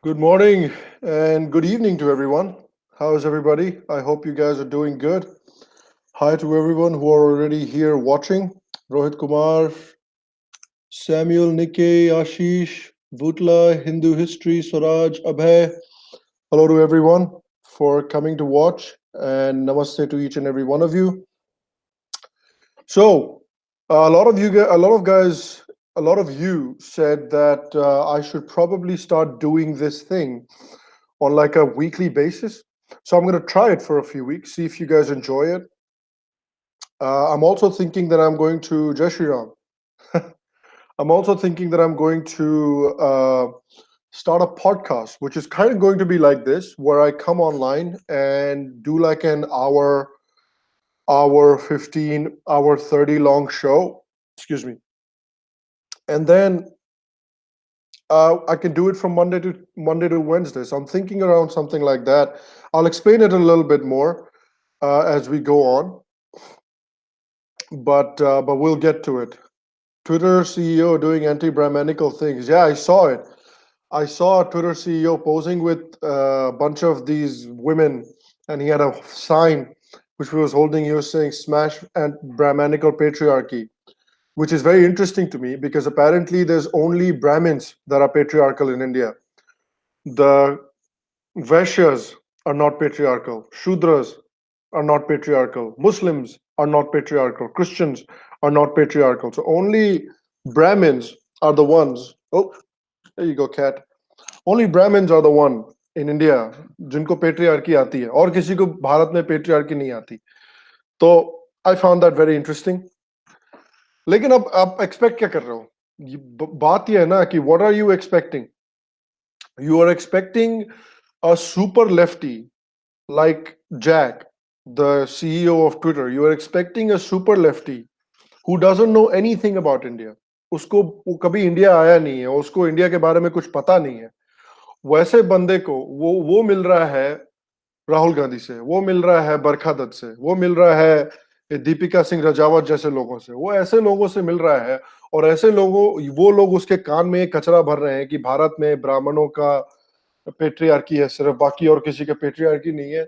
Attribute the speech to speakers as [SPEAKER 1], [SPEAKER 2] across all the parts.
[SPEAKER 1] Good morning and good evening to everyone. How is everybody? I hope you guys are doing good. Hi to everyone who are already here watching. Rohit Kumar, Samuel, Nikkei, Ashish, Vutla, Hindu History, Swaraj, Abhay. Hello to everyone for coming to watch and namaste to each and every one of you. So, a lot of guys, a lot of you said that I should probably start doing this thing on like a weekly basis. So I'm going to try it for a few weeks, see if you guys enjoy it. I'm also thinking that I'm going to Jai Shri Ram. I'm also thinking that I'm going to start a podcast, which is kind of going to be like this, where I come online and do like an hour 15, hour 30 long show. Excuse me. And then I can do it from Monday to Wednesday. So I'm thinking around something like that. I'll explain it a little bit more as we go on, but we'll get to it. Twitter CEO doing anti-Brahmanical things. Yeah, I saw it. I saw a Twitter CEO posing with a bunch of these women, and he had a sign which he was holding. He was saying "Smash and Brahmanical patriarchy," which is very interesting to me because apparently there's only Brahmins that are patriarchal in India. The Vaishyas are not patriarchal. Shudras are not patriarchal. Muslims are not patriarchal. Christians are not patriarchal. So only Brahmins are the ones. Oh, there you go, cat. Only Brahmins are the one in India जिनको patriarchy आती है और किसी को भारत में patriarchy नहीं आती. तो I found that very interesting. लेकिन अब आप एक्सपेक्ट क्या कर रहे हो? बात ये है ना कि what are you expecting? You are expecting a super lefty like Jack, the CEO of Twitter. You are expecting a super lefty who doesn't know anything about India. उसको वो कभी इंडिया आया नहीं है, उसको इंडिया के बारे में कुछ पता नहीं है. वैसे बंदे को वो मिल रहा है राहुल गांधी से, वो मिल रहा है बरखा दत्त से, वो मिल रहा है दीपिका सिंह रजावत जैसे लोगों से. वो ऐसे लोगों से मिल रहा है और ऐसे लोगों वो लोग उसके कान में कचरा भर रहे हैं कि भारत में ब्राह्मणों का पेट्रियार्की है सिर्फ, बाकी और किसी का पेट्रियार्की नहीं है.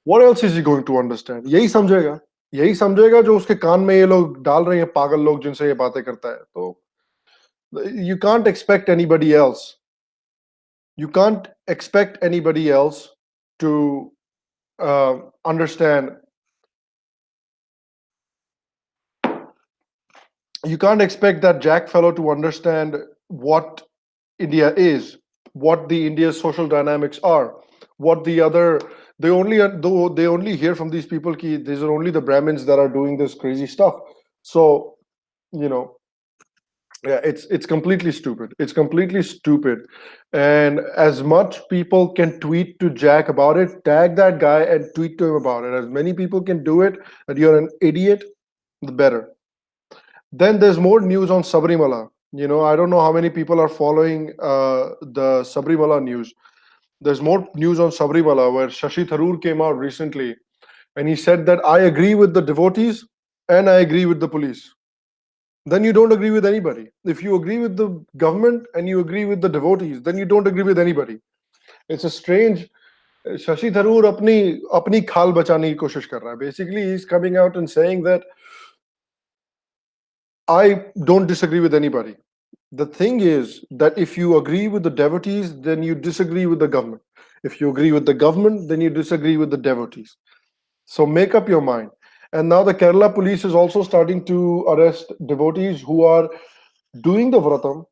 [SPEAKER 1] What else is he going to understand? यही समझेगा जो उसके कान में ये लोग डाल रहे हैं, पागल लोग जिनसे ये बातें करता है. तो you can't expect anybody else. You can't expect anybody else to understand. You can't expect that Jack fellow to understand what India is, what the India's social dynamics are, what the other. They only hear from these people ki these are only the Brahmins that are doing this crazy stuff. So you know, yeah, it's completely stupid. It's completely stupid. And as much people can tweet to Jack about it, tag that guy and tweet to him about it. As many people can do it, that you're an idiot, the better. Then there's more news on Sabarimala. I don't know how many people are following the Sabarimala news. There's more news on Sabarimala where Shashi Tharoor came out recently and he said that I agree with the devotees and I agree with the police. Then you don't agree with anybody. If you agree with the government and you agree with the devotees, then you don't agree with anybody. It's a strange. Shashi Tharoor अपनी खाल बचाने की कोशिश कर रहा है. Basically, he's coming out and saying that I don't disagree with anybody. The thing is that if you agree with the devotees, then you disagree with the government. If you agree with the government, then you disagree with the devotees. So make up your mind. And now the Kerala police is also starting to arrest devotees who are doing the vratam,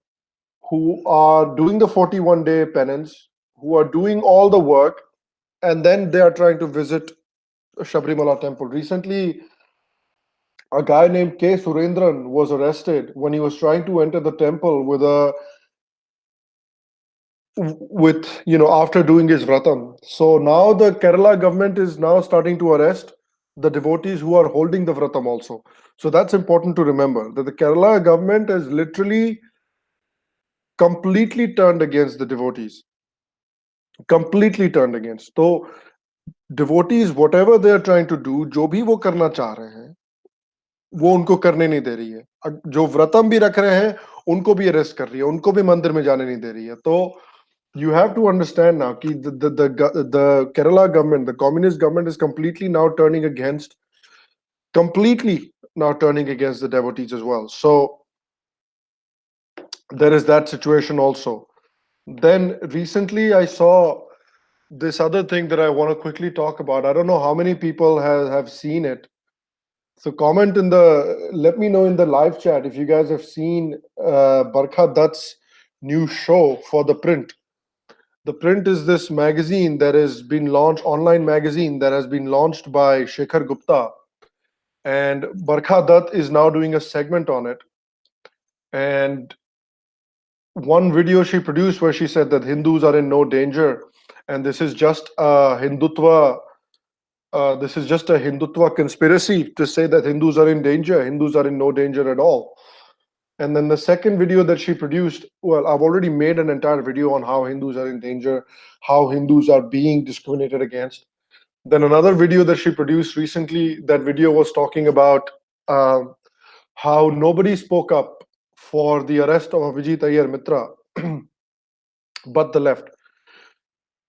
[SPEAKER 1] who are doing the 41-day penance, who are doing all the work, and then they are trying to visit Sabarimala temple. Recently, a guy named K. Surendran was arrested when he was trying to enter the temple after doing his vratam. So now the Kerala government is now starting to arrest the devotees who are holding the vratam also. So that's important to remember, that the Kerala government has literally completely turned against the devotees. Completely turned against. So devotees, whatever they are trying to do, जो भी वो करना चाह रहे हैं, वो उनको करने नहीं दे रही है. जो व्रतम भी रख रहे हैं, उनको भी अरेस्ट कर रही है, उनको भी मंदिर में जाने नहीं दे रही है. तो You have to understand now ki the Kerala government, the communist government, is completely now turning against the devotees as well. So there is that situation also. Then recently I saw this other thing that I want to quickly talk about. I don't know how many people have seen it. So let me know in the live chat if you guys have seen Barkha Dutt's new show for The Print. The Print is this magazine that has been launched, online magazine that has been launched by Shekhar Gupta. And Barkha Dutt is now doing a segment on it. And one video she produced where she said that Hindus are in no danger, and this is just a Hindutva conspiracy to say that Hindus are in danger. Hindus are in no danger at all. And then the second video that she produced, well, I've already made an entire video on how Hindus are in danger, how Hindus are being discriminated against. Then another video that she produced recently, that video was talking about how nobody spoke up for the arrest of Abhijit Iyer Mitra, but the left.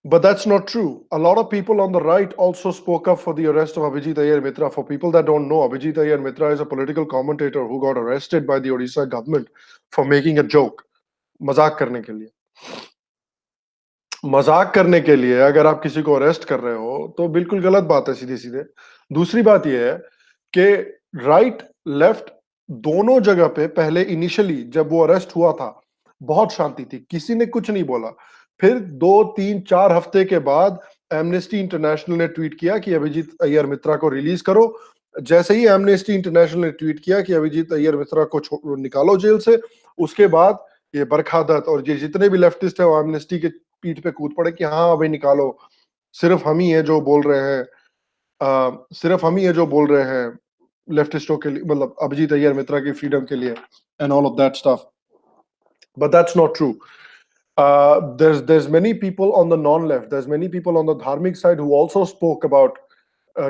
[SPEAKER 1] But that's not true. A lot of people on the right also spoke up for the arrest of Abhijit Iyer Mitra. For people that don't know, Abhijit Iyer Mitra is a political commentator who got arrested by the Odisha government for making a joke. मजाक करने के लिए अगर आप किसी को arrest कर रहे हो तो बिल्कुल गलत बात है सीधे सीधे. दूसरी बात यह है कि राइट लेफ्ट दोनों जगह पे पहले इनिशियली जब वो अरेस्ट हुआ था बहुत शांति थी, किसी ने कुछ नहीं बोला. फिर 2-3-4 हफ्ते के बाद एमनेस्टी इंटरनेशनल ने ट्वीट किया कि अभिजीत अय्यर मित्रा को रिलीज करो. जैसे ही एमनेस्टी इंटरनेशनल ने ट्वीट किया कि अभिजीत अय्यर मित्रा को निकालो जेल से, उसके बाद ये बरखा दत्त और ये जितने भी लेफ्टिस्ट है वो एमनेस्टी के पीठ पे कूद पड़े कि हाँ भाई निकालो, सिर्फ हम ही है जो बोल रहे हैं लेफ्टिस्टों के लिए, मतलब अभिजीत अय्यर मित्रा की फ्रीडम के लिए and all of that stuff. But that's not true. There's many people on the non-left, there's many people on the dharmic side who also spoke about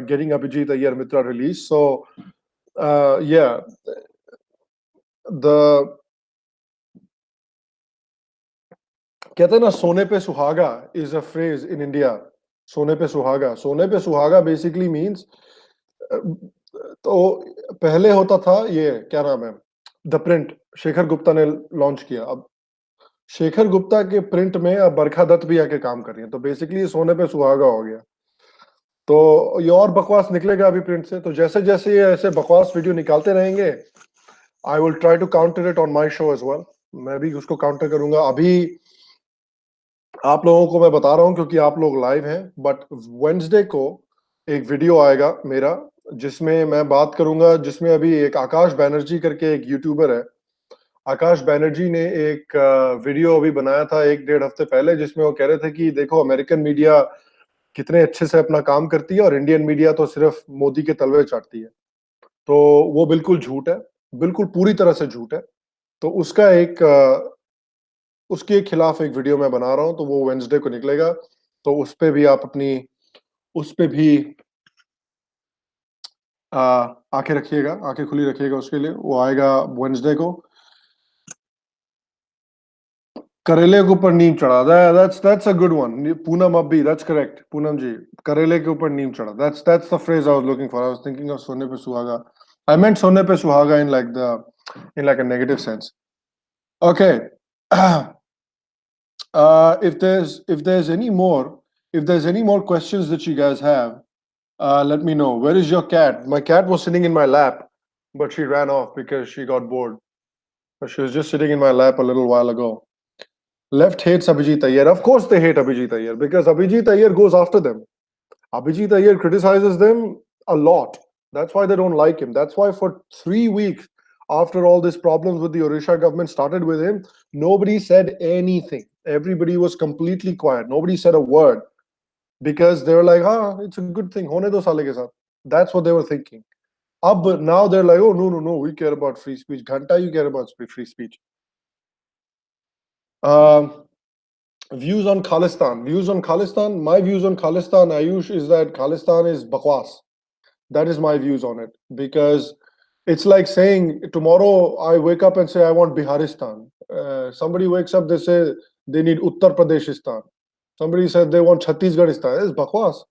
[SPEAKER 1] getting Abhijit Iyer Mitra released. So yeah, the कहते हैं ना सोने पे सुहागा is a phrase in India. सोने पे सुहागा basically means तो पहले होता था ये क्या नाम है, द प्रिंट शेखर गुप्ता ने लॉन्च किया. अब शेखर गुप्ता के प्रिंट में अब बरखा दत्त भी आके काम कर रही है, तो बेसिकली सोने पे सुहागा हो गया. तो ये और बकवास निकलेगा अभी प्रिंट से. तो जैसे जैसे ये ऐसे बकवास वीडियो निकालते रहेंगे, I will try to counter it on my show as well. मैं भी उसको काउंटर करूंगा. अभी आप लोगों को मैं बता रहा हूं क्योंकि आप लोग लाइव हैं, बट वेडनेसडे को एक वीडियो आएगा मेरा जिसमें मैं बात करूंगा, जिसमें अभी एक आकाश बैनर्जी करके एक यूट्यूबर है, आकाश बैनर्जी ने एक वीडियो अभी बनाया था 1-1.5 हफ्ते पहले, जिसमें वो कह रहे थे कि देखो अमेरिकन मीडिया कितने अच्छे से अपना काम करती है और इंडियन मीडिया तो सिर्फ मोदी के तलवे चाटती है. तो वो बिल्कुल झूठ है, बिल्कुल पूरी तरह से झूठ है. तो उसके खिलाफ एक वीडियो मैं बना रहा हूं, तो वो वेडनेसडे को निकलेगा. तो उस पे भी आंखें रखिएगा, आंखें खुली रखिएगा उसके लिए. वो आएगा वेडनेसडे को. करेले के ऊपर नीम चढ़ा, that's a good one. Poonam अब्बी, that's correct. Poonam जी, करेले के ऊपर नीम चढ़ा, that's the phrase I was looking for. I was thinking of सोने पे सुहागा. I meant सोने पे सुहागा in like a negative sense. Okay. If there's any more questions that you guys have, let me know. Where is your cat? My cat was sitting in my lap, but she ran off because she got bored. But she was just sitting in my lap a little while ago. Left hates Abhijit Iyer. Of course they hate Abhijit Iyer because Abhijit Iyer goes after them. Abhijit Iyer criticizes them a lot. That's why they don't like him. That's why for 3 weeks after all these problems with the Odisha government started with him, nobody said anything. Everybody was completely quiet. Nobody said a word because they were like, it's a good thing. Hone do sale ke saath. That's what they were thinking. Now they're like, oh, no, we care about free speech. Ghanta, you care about free speech. Views on Khalistan. My views on Khalistan, Ayush, is that Khalistan is bakwas. That is my views on it. Because it's like saying, tomorrow I wake up and say, I want Biharistan. Somebody wakes up, they say, They need Uttar Pradeshistan. Somebody said they want Chhattisgarhistan. It's bakwas.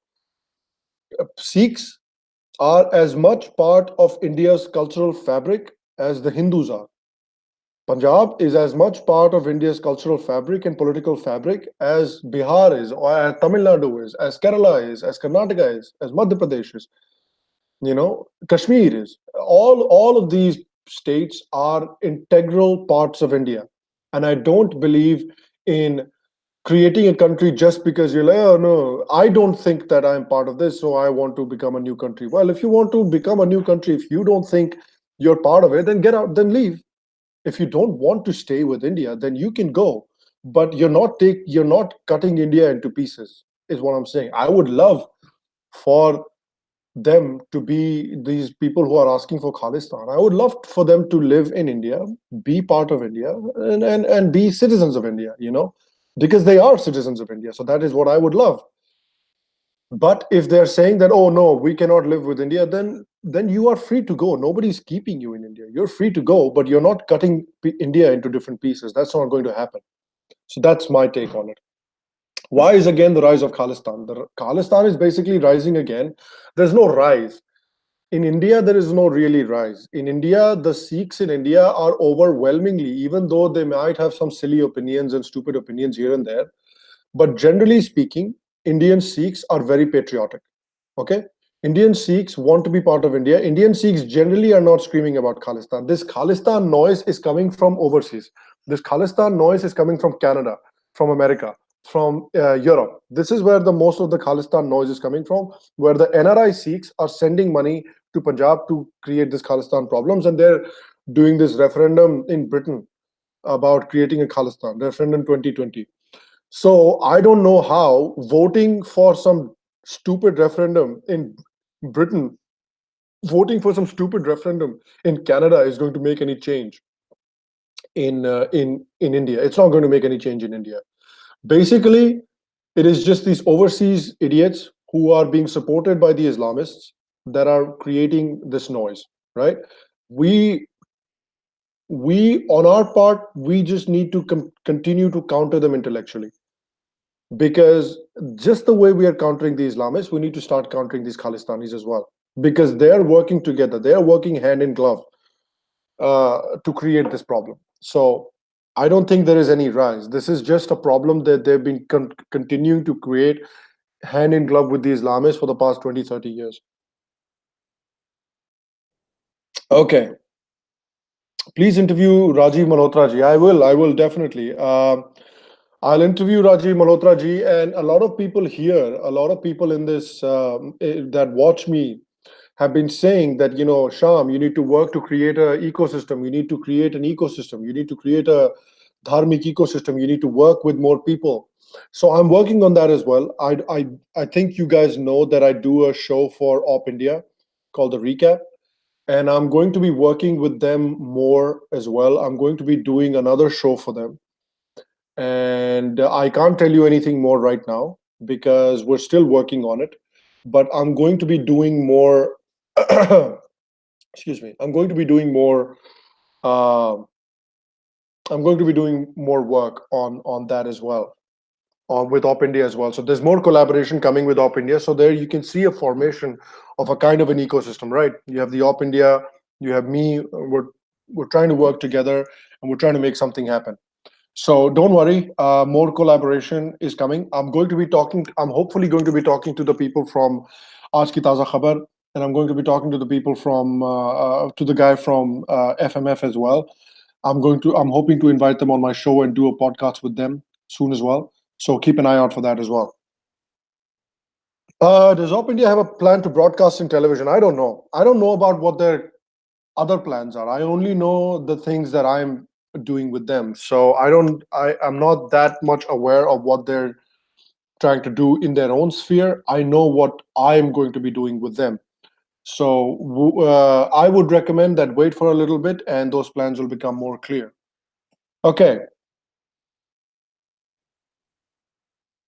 [SPEAKER 1] Sikhs are as much part of India's cultural fabric as the Hindus are. Punjab is as much part of India's cultural fabric and political fabric as Bihar is, or as Tamil Nadu is, as Kerala is, as Karnataka is, as Madhya Pradesh is. Kashmir is. All of these states are integral parts of India, and I don't believe in creating a country just because you're like, oh no, I don't think that I'm part of this, so I want to become a new country. Well, if you want to become a new country, if you don't think you're part of it, then get out, then leave. If you don't want to stay with India, then you can go, but you're not cutting India into pieces, is what I'm saying. I would love for them to be these people who are asking for Khalistan. I would love for them to live in India, be part of India, and be citizens of India, because they are citizens of India. So that is what I would love. But if they're saying that, oh no, we cannot live with India, then you are free to go. Nobody's keeping you in India. You're free to go, but you're not cutting India into different pieces. That's not going to happen. So that's my take on it. Why is again the rise of Khalistan? The Khalistan is basically rising again. There's no rise. In India, there is no really rise. In India, the Sikhs in India are overwhelmingly, even though they might have some silly opinions and stupid opinions here and there, but generally speaking, Indian Sikhs are very patriotic. Okay? Indian Sikhs want to be part of India. Indian Sikhs generally are not screaming about Khalistan. This Khalistan noise is coming from overseas. This Khalistan noise is coming from Canada, from America, from Europe. This is where the most of the Khalistan noise is coming from, where the NRI Sikhs are sending money to Punjab to create this Khalistan problems, and they're doing this referendum in Britain about creating a Khalistan, referendum 2020. So I don't know how voting for some stupid referendum in Britain, voting for some stupid referendum in Canada is going to make any change in India. It's not going to make any change in India. Basically, it is just these overseas idiots who are being supported by the Islamists that are creating this noise, right? We on our part, we just need to continue to counter them intellectually, because just the way we are countering the Islamists, we need to start countering these Khalistanis as well, because they're working together, they're working hand in glove to create this problem. So I don't think there is any rise. This is just a problem that they've been continuing to create hand in glove with the Islamists for the past 20, 30 years. Okay. Please interview Rajiv Malhotra ji. I will definitely. I'll interview Rajiv Malhotra ji, and a lot of people here, a lot of people in this that watch me have been saying that, Sham, you need to work to create an ecosystem. You need to create an ecosystem. You need to create a dharmic ecosystem. You need to work with more people. So I'm working on that as well. I think you guys know that I do a show for Op India called The Recap, and I'm going to be working with them more as well. I'm going to be doing another show for them, and I can't tell you anything more right now because we're still working on it. But I'm going to be doing more. Excuse me. I'm going to be doing more. Uh, I'm going to be doing more work on that as well, with Op India as well. So there's more collaboration coming with Op India. So there you can see a formation of a kind of an ecosystem, right? You have the Op India, you have me. We're trying to work together, and we're trying to make something happen. So don't worry, more collaboration is coming. I'm hopefully going to be talking to the people from Aaj Ki Taza Khabar, and I'm going to be talking to the people to the guy from FMF as well. I'm hoping to invite them on my show and do a podcast with them soon as well. So keep an eye out for that as well. Does Op India have a plan to broadcast in television? I don't know. I don't know about what their other plans are. I only know the things that I'm doing with them. So I'm not that much aware of what they're trying to do in their own sphere. I know what I'm going to be doing with them. So I would recommend that wait for a little bit and those plans will become more clear. Okay.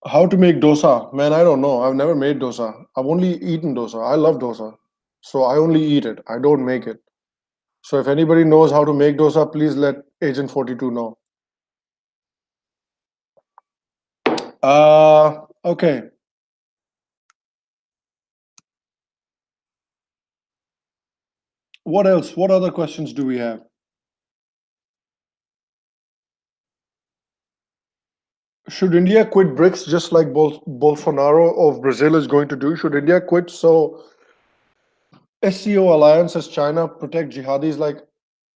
[SPEAKER 1] How to make dosa? Man, I don't know. I've never made dosa. I've only eaten dosa. I love dosa. So I only eat it. I don't make it. So if anybody knows how to make dosa, please let Agent 42 know. Okay. What else? What other questions do we have? Should India quit BRICS just like Bolsonaro of Brazil is going to do? Should India quit so SCO alliance as China protect jihadis like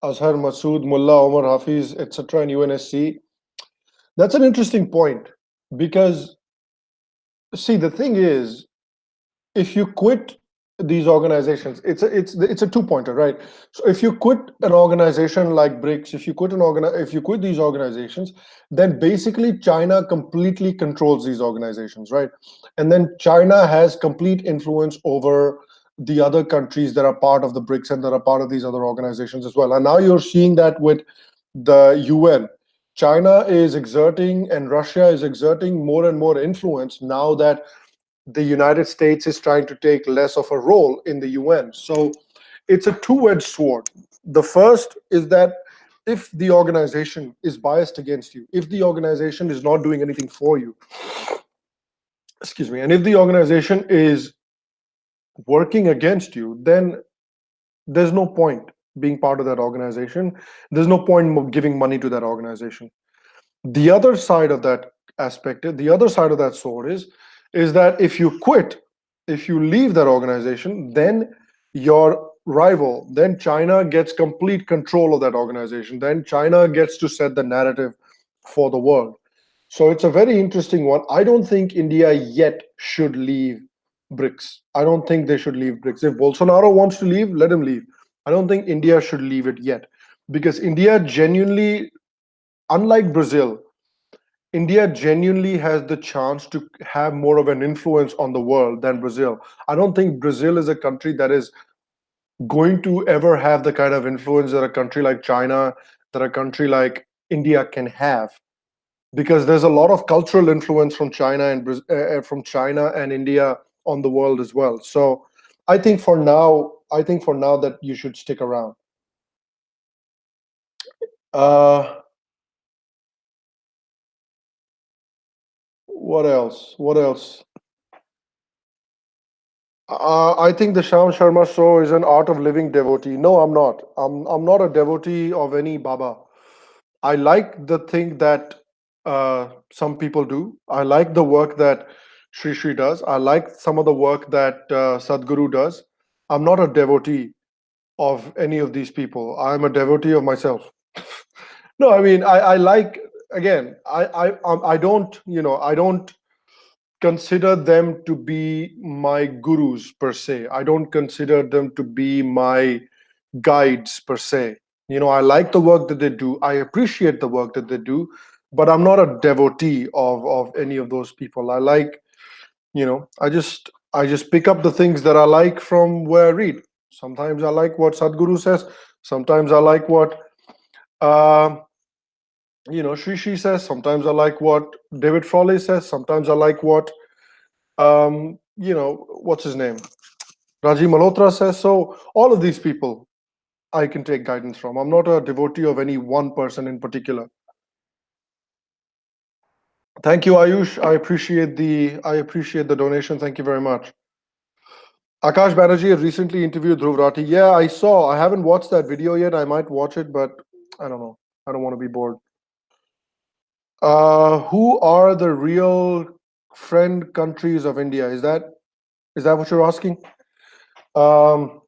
[SPEAKER 1] Azhar Masood, Mullah Omar Hafiz, etc. and UNSC? That's an interesting point because, see, the thing is, if you quit these organizations, it's a two-pointer, right? So if you quit an organization like BRICS, if you quit these organizations, then basically China completely controls these organizations, right? And then China has complete influence over the other countries that are part of the BRICS and that are part of these other organizations as well. And now you're seeing that with the UN. China is exerting and Russia is exerting more and more influence now that the United States is trying to take less of a role in the UN. So it's a two-edged sword. The first is that if the organization is biased against you, if the organization is not doing anything for you, excuse me, and if the organization is working against you, then there's no point being part of that organization. There's no point giving money to that organization. The other side of that aspect, the other side of that sword is that if you quit, if you leave that organization, then your rival, then China gets complete control of that organization. Then China gets to set the narrative for the world. So it's a very interesting one. I don't think India yet should leave BRICS. I don't think they should leave BRICS. If Bolsonaro wants to leave, let him leave. I don't think India should leave it yet because India genuinely, unlike Brazil, India genuinely has the chance to have more of an influence on the world than Brazil. I don't think Brazil is a country that is going to ever have the kind of influence that a country like China, that a country like India can have, because there's a lot of cultural influence from China and from China and India on the world as well. So I think for now that you should stick around. Uh, what else? What else? I think the Sham Sharma show is an art of living devotee. No, I'm not. I'm not a devotee of any Baba. I like the thing that some people do. I like the work that Sri does. I like some of the work that Sadhguru does. I'm not a devotee of any of these people. I'm a devotee of myself. No, I mean, I like, again, I don't, I don't consider them to be my gurus per se. I don't consider them to be my guides per se. I like the work that they do. I appreciate the work that they do, but I'm not a devotee of any of those people. I like, I just pick up the things that I like from where I read. Sometimes I like what Sadhguru says. Sometimes I like what Sri says. Sometimes I like what David Frawley says. Sometimes I like what what's his name? Rajiv Malhotra says. So all of these people I can take guidance from. I'm not a devotee of any one person in particular. Thank you, Ayush. I appreciate the donation. Thank you very much. Akash Banerjee has recently interviewed Dhruv Rathee. Yeah, I saw. I haven't watched that video yet. I might watch it, but I don't know. I don't want to be bored. Who are the real friend countries of India? Is that what you're asking? Um,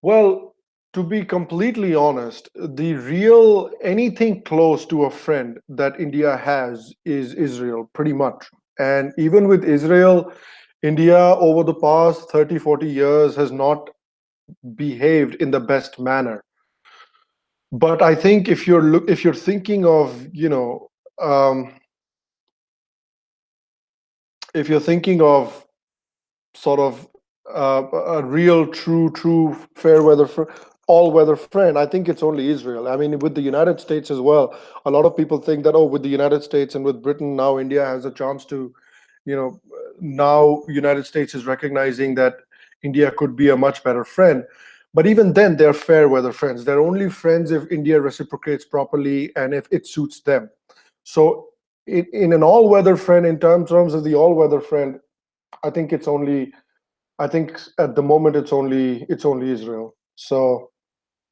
[SPEAKER 1] well, to be completely honest, the real anything close to a friend that India has is Israel, pretty much. And even with Israel, India over the past 30, 40 years has not behaved in the best manner. But I think if you're thinking of, um, if you're thinking of sort of a real, true, fair weather, all weather friend, I think it's only Israel. I mean, with the United States as well, a lot of people think that, oh, with the United States and with Britain, now India has a chance to, now United States is recognizing that India could be a much better friend. But even then, they're fair weather friends. They're only friends if India reciprocates properly and if it suits them. So in an all-weather friend, in terms of the all-weather friend, I think it's only, I think at the moment it's only Israel. So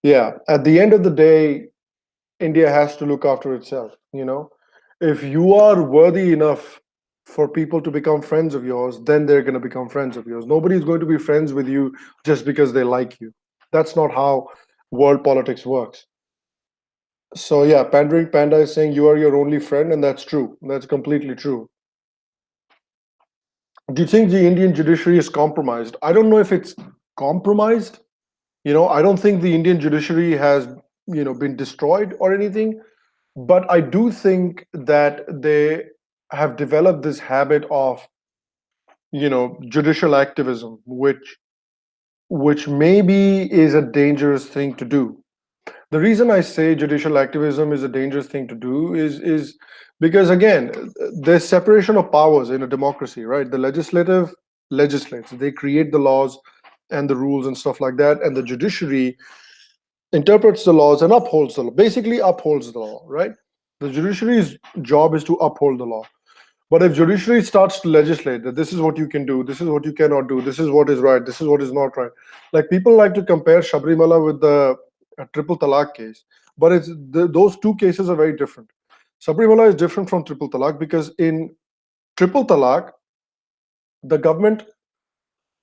[SPEAKER 1] yeah, at the end of the day, India has to look after itself. If you are worthy enough for people to become friends of yours, then they're going to become friends of yours. Nobody's going to be friends with you just because they like you. That's not how world politics works. So yeah, Pandering Panda is saying you are your only friend, and that's true. That's completely true. Do you think the Indian judiciary is compromised? I don't know if it's compromised. I don't think the Indian judiciary has, been destroyed or anything, but I do think that they have developed this habit of, judicial activism, which maybe is a dangerous thing to do. The reason I say judicial activism is a dangerous thing to do is because, again, there's separation of powers in a democracy, right? The legislative legislates, they create the laws and the rules and stuff like that, and the judiciary interprets the laws and upholds the law, basically upholds the law, right? The judiciary's job is to uphold the law. But if judiciary starts to legislate that this is what you can do, this is what you cannot do, this is what is right, this is what is not right. Like, people like to compare Sabarimala with the triple talaq case, but those two cases are very different. Sabarimala is different from triple talaq because in triple talaq, the government,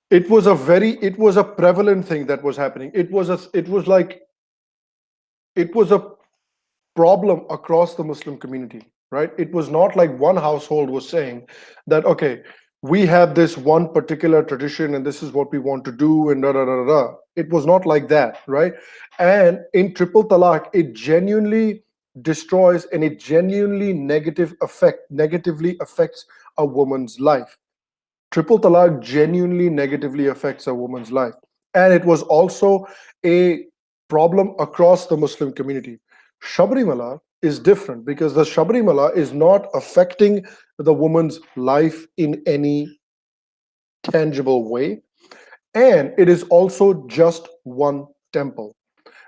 [SPEAKER 1] it was a prevalent thing that was happening. It was a problem across the Muslim community, right? It was not like one household was saying that, okay, we have this one particular tradition and this is what we want to do, and da da da da. It was not like that, right? And in triple talaq, it genuinely destroys and it genuinely negatively affects a woman's life. Triple talaq genuinely negatively affects a woman's life. And it was also a problem across the Muslim community. Sabarimala is different because the Sabarimala is not affecting the woman's life in any tangible way. And it is also just one temple.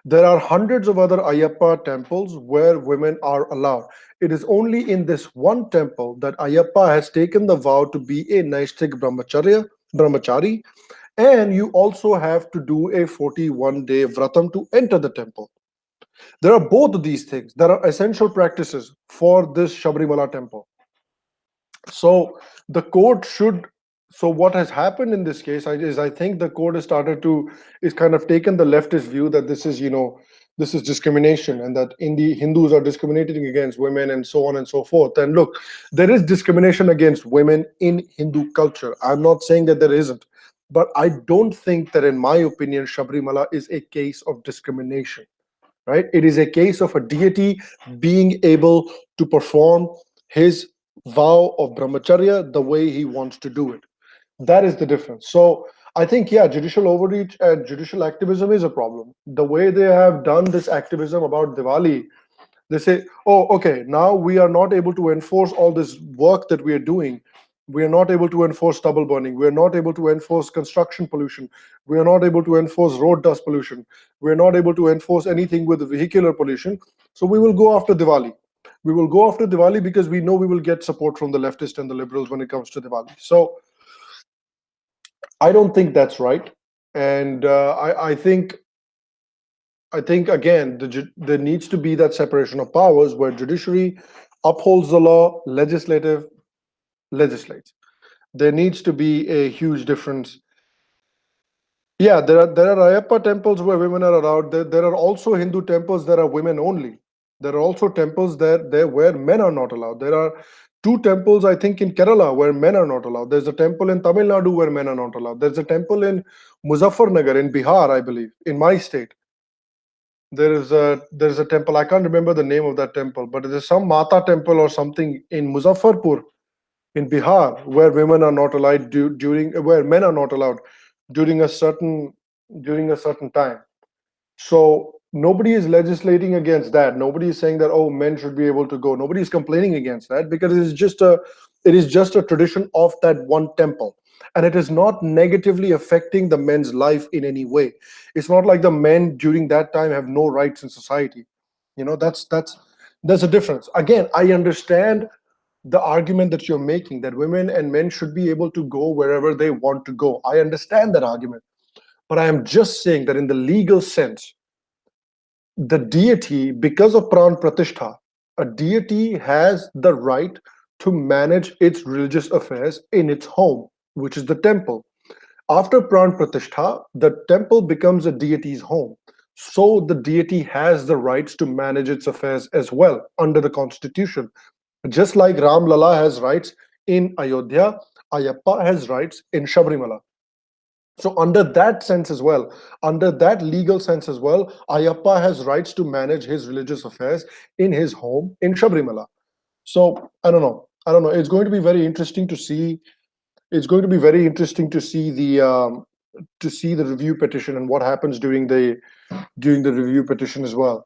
[SPEAKER 1] There are hundreds of other Ayyappa temples where women are allowed. It is only in this one temple that Ayyappa has taken the vow to be a Naistik brahmachari, and you also have to do a 41-day vratam to enter the temple. There are both of these things that are essential practices for this Sabarimala temple. So the court should. So what has happened in this case is, I think the court has started to is kind of taken the leftist view that this is discrimination and that Hindus are discriminating against women and so on and so forth. And look, there is discrimination against women in Hindu culture. I'm not saying that there isn't, but I don't think that, in my opinion, Sabarimala is a case of discrimination, right? It is a case of a deity being able to perform his vow of brahmacharya the way he wants to do it. That is the difference. So I think, yeah, judicial overreach and judicial activism is a problem. The way they have done this activism about Diwali, they say, oh, okay, now we are not able to enforce all this work that we are doing. We are not able to enforce stubble burning. We are not able to enforce construction pollution. We are not able to enforce road dust pollution. We are not able to enforce anything with vehicular pollution. So we will go after Diwali. We will go after Diwali because we know we will get support from the leftist and the liberals when it comes to Diwali. So I don't think that's right. And I think again, there needs to be that separation of powers where judiciary upholds the law, legislative legislates. There needs to be a huge difference. Yeah, there are Ayappa temples where women are allowed. There are also Hindu temples that are women only. There are also temples there where men are not allowed. There are two temples, I think, in Kerala where men are not allowed. There's a temple in Tamil Nadu where men are not allowed. There's a temple in Muzaffarnagar in Bihar, I believe, in my state. There's a temple. I can't remember the name of that temple, but there's some Mata temple or something in Muzaffarpur in Bihar where women are not allowed during where men are not allowed during a certain time. So nobody is legislating against that. Nobody is saying that, oh, men should be able to go. Nobody is complaining against that because it is just a tradition of that one temple, and it is not negatively affecting the men's life in any way. It's not like the men during that time have no rights in society. That's a difference. Again, I understand the argument that you're making, that women and men should be able to go wherever they want to go. I understand that argument. But I am just saying that in the legal sense, the deity, because of Pran Pratishtha, a deity has the right to manage its religious affairs in its home, which is the temple. After Pran Pratishtha, the temple becomes a deity's home. So the deity has the rights to manage its affairs as well under the constitution. Just like Ram Lala has rights in Ayodhya, Ayappa has rights in Sabarimala. So under that sense as well, under that legal sense as well, Ayappa has rights to manage his religious affairs in his home in Sabarimala. So I don't know. I don't know. It's going to be very interesting to see. It's going to be very interesting to see the review petition and what happens during the review petition as well.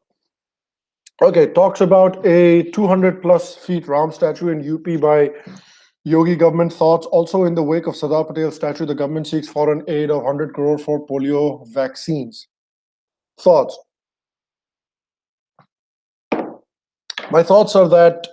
[SPEAKER 1] Okay, talks about a 200 plus feet Ram statue in UP by Yogi government. Thoughts. Also in the wake of Sardar Patel statue, the government seeks foreign aid of 100 crore for polio vaccines. Thoughts. My thoughts are that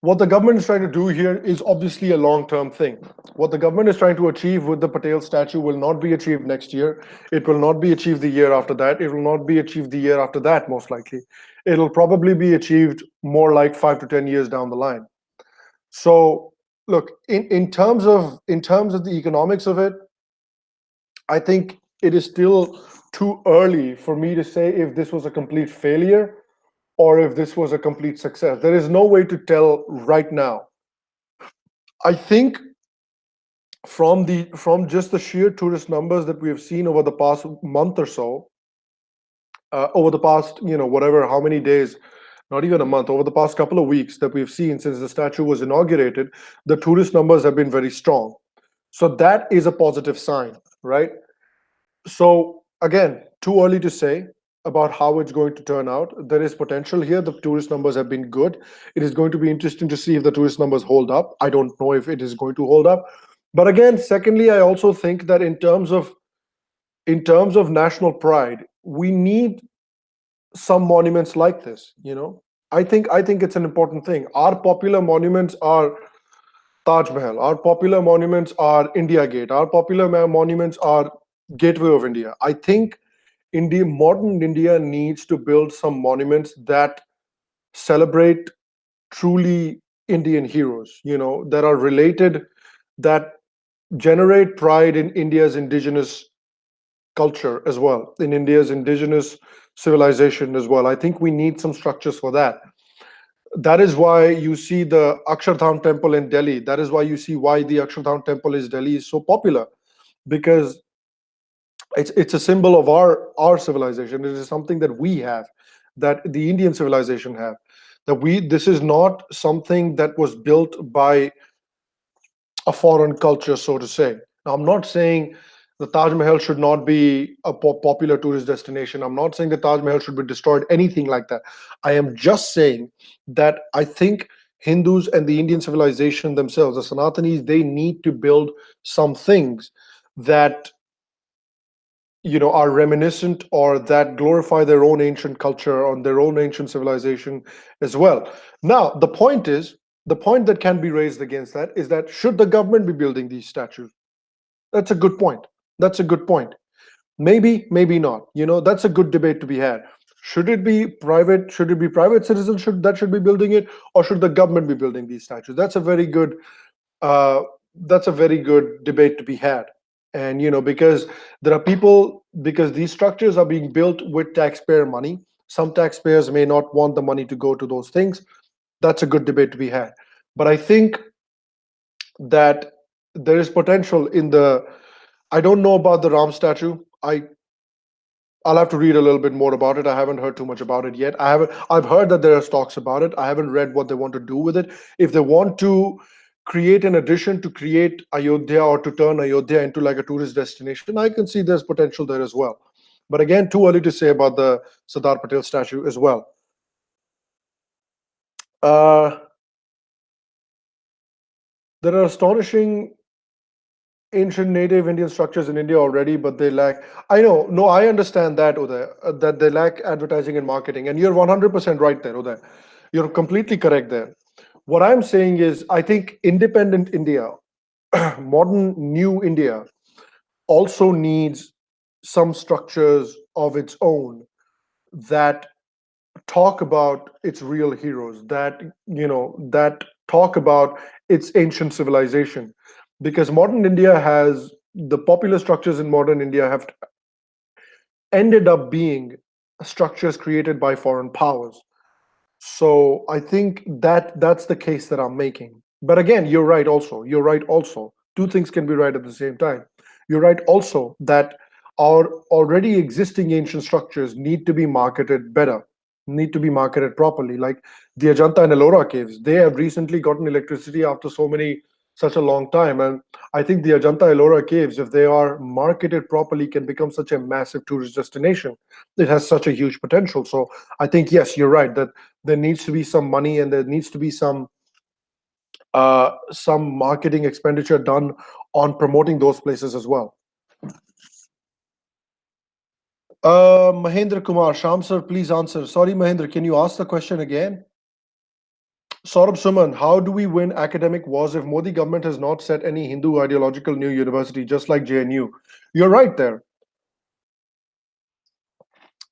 [SPEAKER 1] what the government is trying to do here is obviously a long-term thing. What the government is trying to achieve with the Patel statue will not be achieved next year. It will not be achieved the year after that. It will not be achieved the year after that, most likely. It'll probably be achieved more like 5 to 10 years down the line. So look, in terms of the economics of it, I think it is still too early for me to say if this was a complete failure or if this was a complete success. There is no way to tell right now. I think from just the sheer tourist numbers that we have seen over the past month or so, over the past whatever how many days, not even a month, over the past couple of weeks that we've seen since the statue was inaugurated, the tourist numbers have been very strong. So that is a positive sign, right? So again, too early to say about how it's going to turn out. There is potential here. The tourist numbers have been good. It is going to be interesting to see if the tourist numbers hold up. I don't know if it is going to hold up. But again, secondly, I also think that in terms of national pride, we need some monuments like this. I think it's an important thing. Our popular monuments are Taj Mahal. Our popular monuments are India Gate. Our popular monuments are Gateway of India. I think modern India needs to build some monuments that celebrate truly Indian heroes, that are related, that generate pride in India's indigenous culture as well, in India's indigenous civilization as well. I think we need some structures for that. That is why you see the Akshardham temple in Delhi. That is why you see why the Akshardham temple is Delhi is so popular, because it's a symbol of our civilization. It is something that we have, that the Indian civilization have. This is not something that was built by a foreign culture, so to say. Now, I'm not saying the Taj Mahal should not be a popular tourist destination. I'm not saying the Taj Mahal should be destroyed, anything like that. I am just saying that I think Hindus and the Indian civilization themselves, the Sanatanis, they need to build some things that are reminiscent or that glorify their own ancient culture or their own ancient civilization as well. Now, the point that can be raised against that is that should the government be building these statues? That's a good point. That's a good point. Maybe, maybe not. That's a good debate to be had. Should it be private? Should it be private citizens that should be building it, or should the government be building these statues? That's a very good debate to be had. And because these structures are being built with taxpayer money, some taxpayers may not want the money to go to those things. That's a good debate to be had. But I think that there is potential I don't know about the Ram statue. I'll have to read a little bit more about it. I haven't heard too much about it yet. I've heard that there are talks about it. I haven't read what they want to do with it. If they want to create an addition to create Ayodhya or to turn Ayodhya into like a tourist destination, I can see there's potential there as well. But again, too early to say about the Sardar Patel statue as well. There are astonishing ancient native Indian structures in India already, but they lack. I understand that, Uday, that they lack advertising and marketing, and you're 100% right there, Uday. You're completely correct there. What I'm saying is, I think independent India, modern new India, also needs some structures of its own that talk about its real heroes, that talk about its ancient civilization. Because modern India has, the popular structures in modern India have ended up being structures created by foreign powers. So I think that that's the case that I'm making. But again, you're right also. You're right also. Two things can be right at the same time. You're right also that our already existing ancient structures need to be marketed better, need to be marketed properly. Like the Ajanta and Ellora caves, they have recently gotten electricity after such a long time. And I think the Ajanta Ellora caves, if they are marketed properly, can become such a massive tourist destination. It has such a huge potential. So I think, yes, you're right that there needs to be some money and there needs to be some marketing expenditure done on promoting those places as well. Mahendra Kumar, Sham sir, please answer. Sorry, Mahendra, can you ask the question again? Saurabh Suman, how do we win academic wars if Modi government has not set any Hindu ideological new university, just like JNU? You're right there.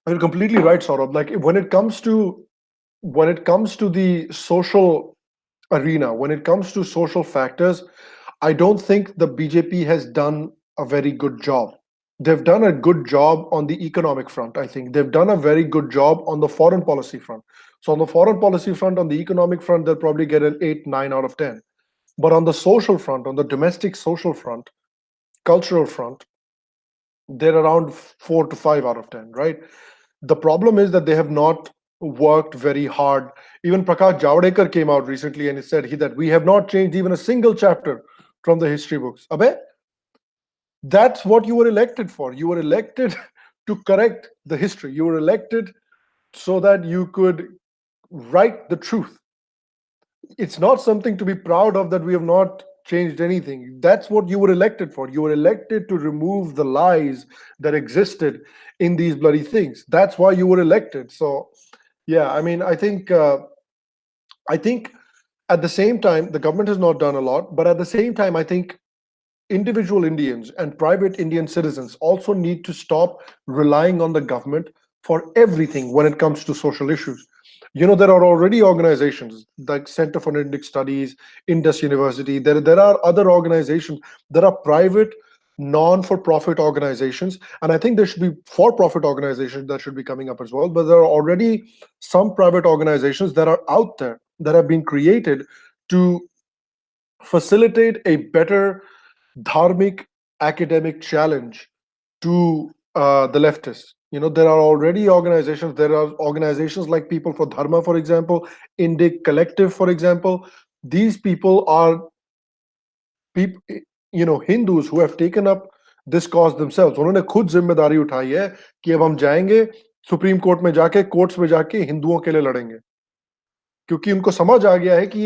[SPEAKER 1] You're completely right, Saurabh. Like when it comes to the social arena, when it comes to social factors, I don't think the BJP has done a very good job. They've done a good job on the economic front. I think they've done a very good job on the foreign policy front. So on the foreign policy front, on the economic front, they'll probably get an 8, 9 out of 10. But on the social front, on the domestic social front, cultural front, they're around 4 to 5 out of 10, right? The problem is that they have not worked very hard. Even Prakash Javadekar came out recently and he said that we have not changed even a single chapter from the history books. Abe, that's what you were elected for. You were elected to correct the history. You were elected so that you could write the truth. It's not something to be proud of that we have not changed anything. That's what you were elected for. You were elected to remove the lies that existed in these bloody things. That's why you were elected. So yeah, I mean, I think at the same time the government has not done a lot, but at the same time I think individual Indians and private Indian citizens also need to stop relying on the government for everything when it comes to social issues. There are already organizations like Center for Indic Studies, Indus University. There are other organizations. There are private, non-for-profit organizations, and I think there should be for-profit organizations that should be coming up as well. But there are already some private organizations that are out there that have been created to facilitate a better dharmic academic challenge to the leftists. There are already organizations. There are organizations like People for Dharma, for example, Indic Collective, for example. These people are people, Hindus who have taken up this cause themselves. उन्होंने खुद जिम्मेदारी उठाई है कि अब हम जाएंगे supreme court में जाके कोर्ट्स में जाके हिंदुओं के लिए लड़ेंगे, क्योंकि उनको समझ आ गया है कि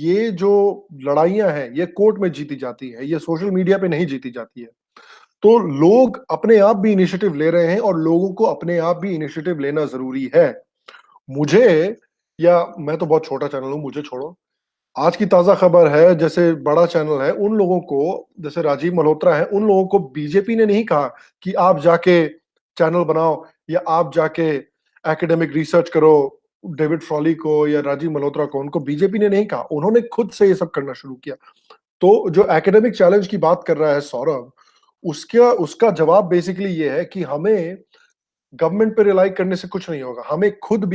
[SPEAKER 1] ये जो लड़ाइयां हैं ये कोर्ट में जीती जाती है, ये सोशल मीडिया पे नहीं जीती जाती है. तो लोग अपने आप भी इनिशिएटिव ले रहे हैं और लोगों को अपने आप भी इनिशिएटिव लेना जरूरी है. मुझे, या मैं तो बहुत छोटा चैनल हूं, मुझे छोड़ो. आज की ताजा खबर है, जैसे बड़ा चैनल है, उन लोगों को, जैसे राजीव मल्होत्रा है, उन लोगों को बीजेपी ने नहीं कहा कि आप जाके चैनल बनाओ या आप जाके एकेडमिक रिसर्च करो डेविड फ्रॉली को या राजीव मल्होत्रा को. उनको बीजेपी ने नहीं कहा, उन्होंने खुद से ये सब करना शुरू किया. तो जो एकेडमिक चैलेंज की बात कर रहा है सौरभ, उसका जवाब बेसिकली ये है कि हमें गवर्नमेंट पे रिलाई करने से कुछ नहीं होगा. हमें खुद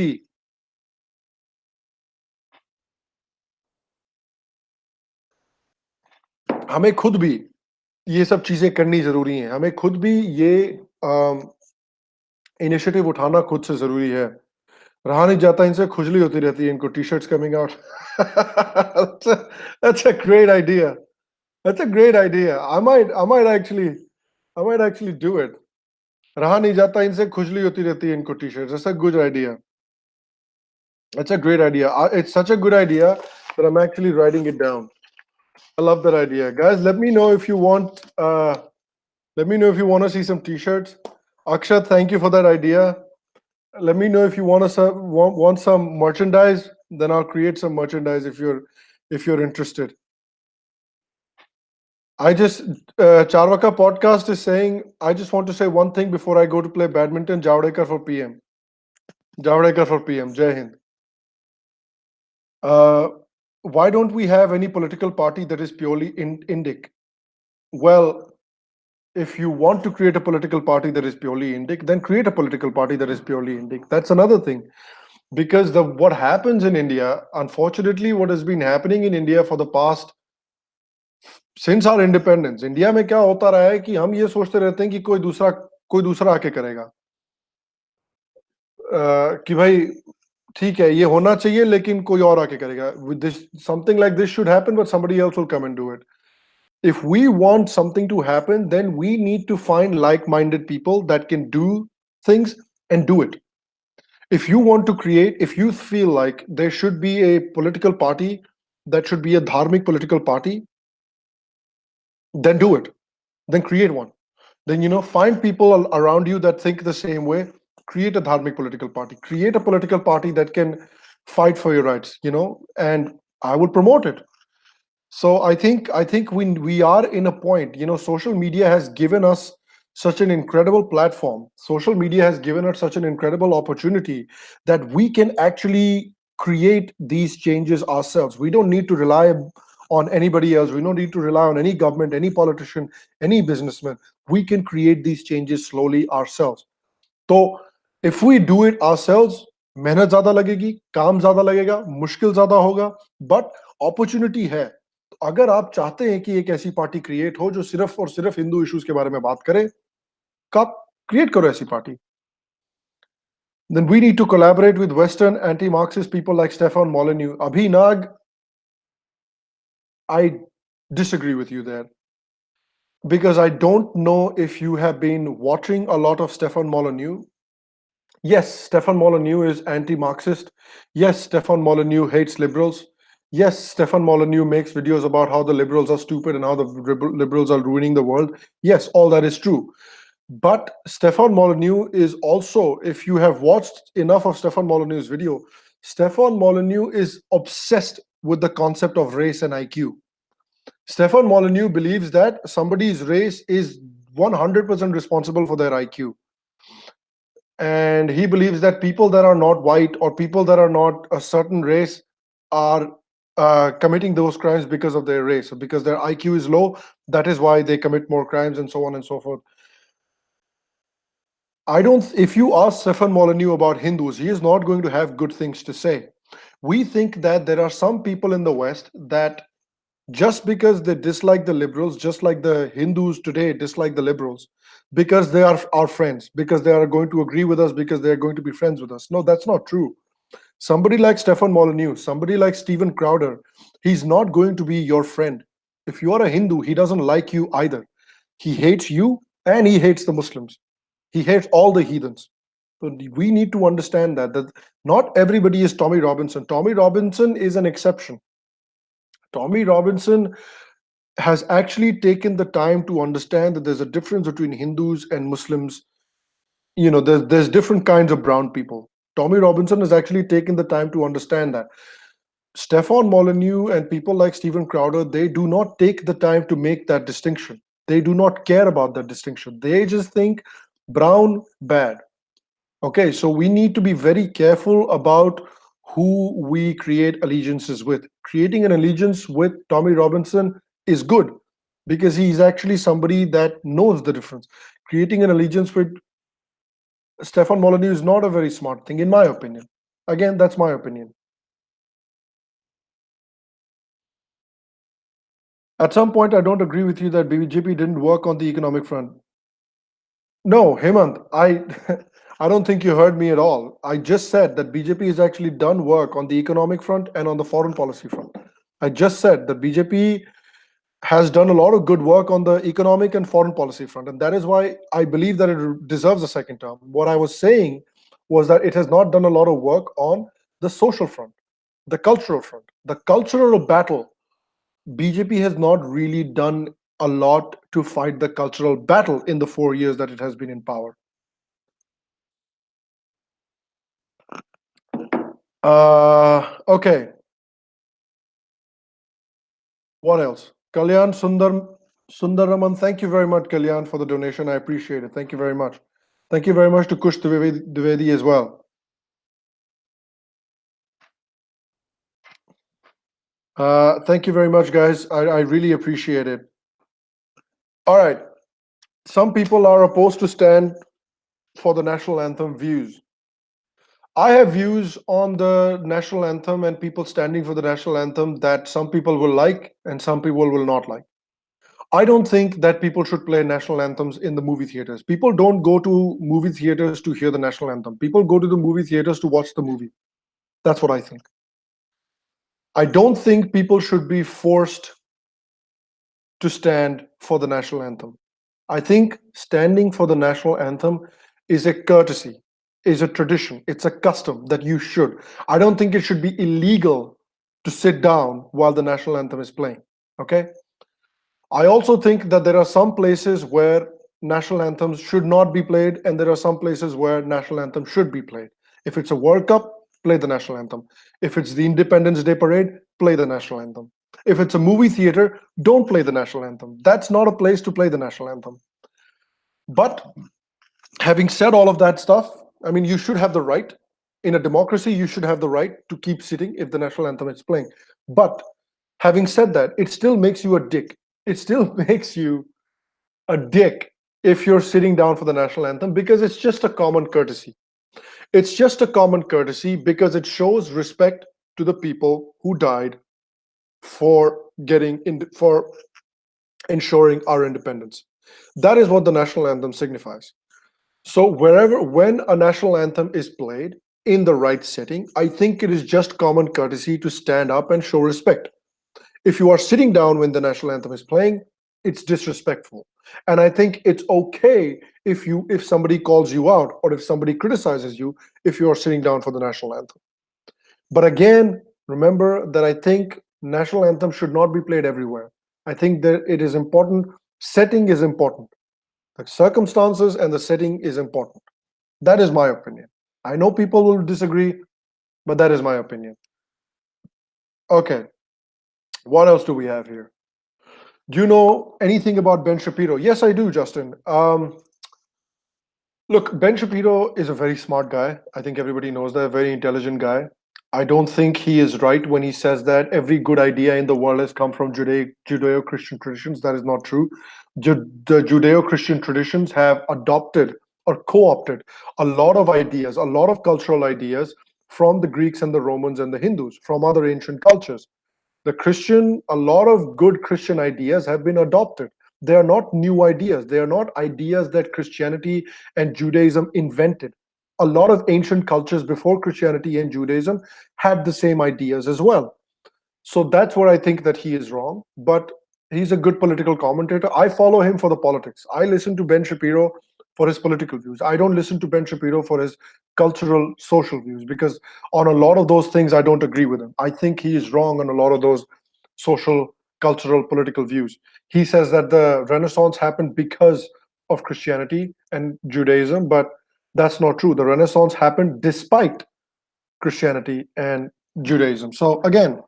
[SPEAKER 1] भी ये सब चीजें करनी जरूरी हैं. हमें खुद भी ये इनिशिएटिव उठाना खुद से जरूरी है. रहा नहीं जाता, इनसे खुजली होती रहती है इनको. T-shirts coming out. That's a great idea. That's a great idea. I might actually do it. रहा नहीं जाता, इनसे खुजली होती रहती है इनको T-shirts. That's a good idea. That's a great idea. It's such a good idea that I'm actually writing it down. I love that idea, guys. Let me know if you want. Let me know if you want to see some T-shirts. Akshat, thank you for that idea. Let me know if you want some merchandise. then I'll create some merchandise if you're interested. I just Charvaka podcast is saying, I just want to say one thing before I go to play badminton. Javadekar for PM. Javadekar for PM. Jai Hind. Uh, why don't we have any political party that is purely Indic? Well, if you want to create a political party that is purely Indic, then create a political party that is purely Indic. That's another thing. Because what happens in India, unfortunately, what has been happening in India for the past since our independence, India में क्या होता रहा है कि हम ये सोचते रहते हैं कि कोई दूसरा आके करेगा, कि भाई ठीक है ये होना चाहिए लेकिन कोई और आके करेगा. With this, something like this should happen, but somebody else will come and do it. If we want something to happen, then we need to find like-minded people that can do things and do it. If you want to create, if you feel like there should be a political party that should be a dharmic political party, then do it. Then create one. Then find people around you that think the same way. Create a dharmic political party. Create a political party that can fight for your rights. And I would promote it. So I think we are in a point. Social media has given us such an incredible platform. Social media has given us such an incredible opportunity that we can actually create these changes ourselves. We don't need to rely on anybody else. We don't need to rely on any government, any politician, any businessman. We can create these changes slowly ourselves. So if we do it ourselves, मेहनत ज्यादा लगेगी, काम ज्यादा लगेगा, मुश्किल ज्यादा होगा, but opportunity है. तो अगर आप चाहते हैं कि एक ऐसी पार्टी क्रिएट हो जो सिर्फ और सिर्फ हिंदू इश्यूज के बारे में बात करे, आप क्रिएट करो ऐसी party. Then we need to collaborate with Western anti-Marxist people like Stefan Molyneux. Abhinag, I disagree with you there. Because I don't know if you have been watching a lot of Stefan Molyneux. Yes, Stefan Molyneux is anti-Marxist. Yes, Stefan Molyneux hates liberals. Yes, Stefan Molyneux makes videos about how the liberals are stupid and how the liberals are ruining the world. Yes, all that is true. But Stefan Molyneux is also, if you have watched enough of Stefan Molyneux's video, Stefan Molyneux is obsessed with the concept of race and IQ. Stefan Molyneux believes that somebody's race is 100% responsible for their IQ. And he believes that people that are not white or people that are not a certain race are committing those crimes because of their race, or because their IQ is low. That is why they commit more crimes and so on and so forth. If you ask Stefan Molyneux about Hindus, he is not going to have good things to say. We think that there are some people in the West that just because they dislike the liberals, just like the Hindus today dislike the liberals, because they are our friends, because they are going to agree with us, because they are going to be friends with us. No, that's not true. Somebody like Stefan Molyneux, somebody like Stephen Crowder, he's not going to be your friend. If you are a Hindu, he doesn't like you either. He hates you and he hates the Muslims. He hates all the heathens. So we need to understand that not everybody is Tommy Robinson. Tommy Robinson is an exception. Tommy Robinson has actually taken the time to understand that there's a difference between Hindus and Muslims. There's different kinds of brown people. Tommy Robinson has actually taken the time to understand that. Stefan Molyneux and people like Stephen Crowder, they do not take the time to make that distinction. They do not care about that distinction. They just think brown, bad. Okay, so we need to be very careful about who we create allegiances with. Creating an allegiance with Tommy Robinson is good because he's actually somebody that knows the difference. Creating an allegiance with Stefan Molyneux is not a very smart thing, in my opinion. Again, that's my opinion. At some point, I don't agree with you that BJP didn't work on the economic front. No, Hemant, I don't think you heard me at all. I just said that BJP has actually done work on the economic front and on the foreign policy front. I just said that BJP has done a lot of good work on the economic and foreign policy front, and that is why I believe that it deserves a second term. What I was saying was that it has not done a lot of work on the social front, the cultural front, the cultural battle. BJP has not really done a lot to fight the cultural battle in the 4 years that it has been in power. Okay. What else? Kalyan Sundaraman, thank you very much, Kalyan, for the donation. I appreciate it. Thank you very much. Thank you very much to Kush Dwivedi as well. Thank you very much, guys. I really appreciate it. All right. Some people are opposed to stand for the national anthem views. I have views on the national anthem and people standing for the national anthem that some people will like and some people will not like. I don't think that people should play national anthems in the movie theaters. People don't go to movie theaters to hear the national anthem. People go to the movie theaters to watch the movie. That's what I think. I don't think people should be forced to stand for the national anthem. I think standing for the national anthem is a courtesy, is a tradition, it's a custom that you should. I don't think it should be illegal to sit down while the national anthem is playing. Okay? I also think that there are some places where national anthems should not be played, and there are some places where national anthem should be played. If it's a World Cup, play the national anthem. If it's the Independence Day parade, play the national anthem. If it's a movie theater, don't play the national anthem. That's not a place to play the national anthem. But having said all of that stuff, I mean, you should have the right. In a democracy, you should have the right to keep sitting if the national anthem is playing. But having said that, it still makes you a dick. It still makes you a dick if you're sitting down for the national anthem, because it's just a common courtesy. It's just a common courtesy because it shows respect to the people who died for for ensuring our independence. That is what the national anthem signifies. So when a national anthem is played in the right setting, I think it is just common courtesy to stand up and show respect. If you are sitting down when the national anthem is playing, it's disrespectful. And I think it's okay if somebody calls you out or if somebody criticizes you if you are sitting down for the national anthem. But again, remember that I think national anthem should not be played everywhere. I think that it is important. Setting is important. The circumstances and the setting is important. That is my opinion. I know people will disagree, but that is my opinion. Okay, what else do we have here? Do you know anything about Ben Shapiro? Yes, I do, Justin. Look, Ben Shapiro is a very smart guy. I think everybody knows that, a very intelligent guy. I don't think he is right when he says that every good idea in the world has come from Judeo-Christian traditions. That is not true. The Judeo-Christian traditions have adopted or co-opted a lot of ideas, a lot of cultural ideas from the Greeks and the Romans and the Hindus, from other ancient cultures. A lot of good Christian ideas have been adopted. They are not new ideas. They are not ideas that Christianity and Judaism invented. A lot of ancient cultures before Christianity and Judaism had the same ideas as well. So that's where I think that he is wrong. But he's a good political commentator. I follow him for the politics. I listen to Ben Shapiro for his political views. I don't listen to Ben Shapiro for his cultural, social views, because on a lot of those things, I don't agree with him. I think he is wrong on a lot of those social, cultural, political views. He says that the Renaissance happened because of Christianity and Judaism, but that's not true. The Renaissance happened despite Christianity and Judaism. So again,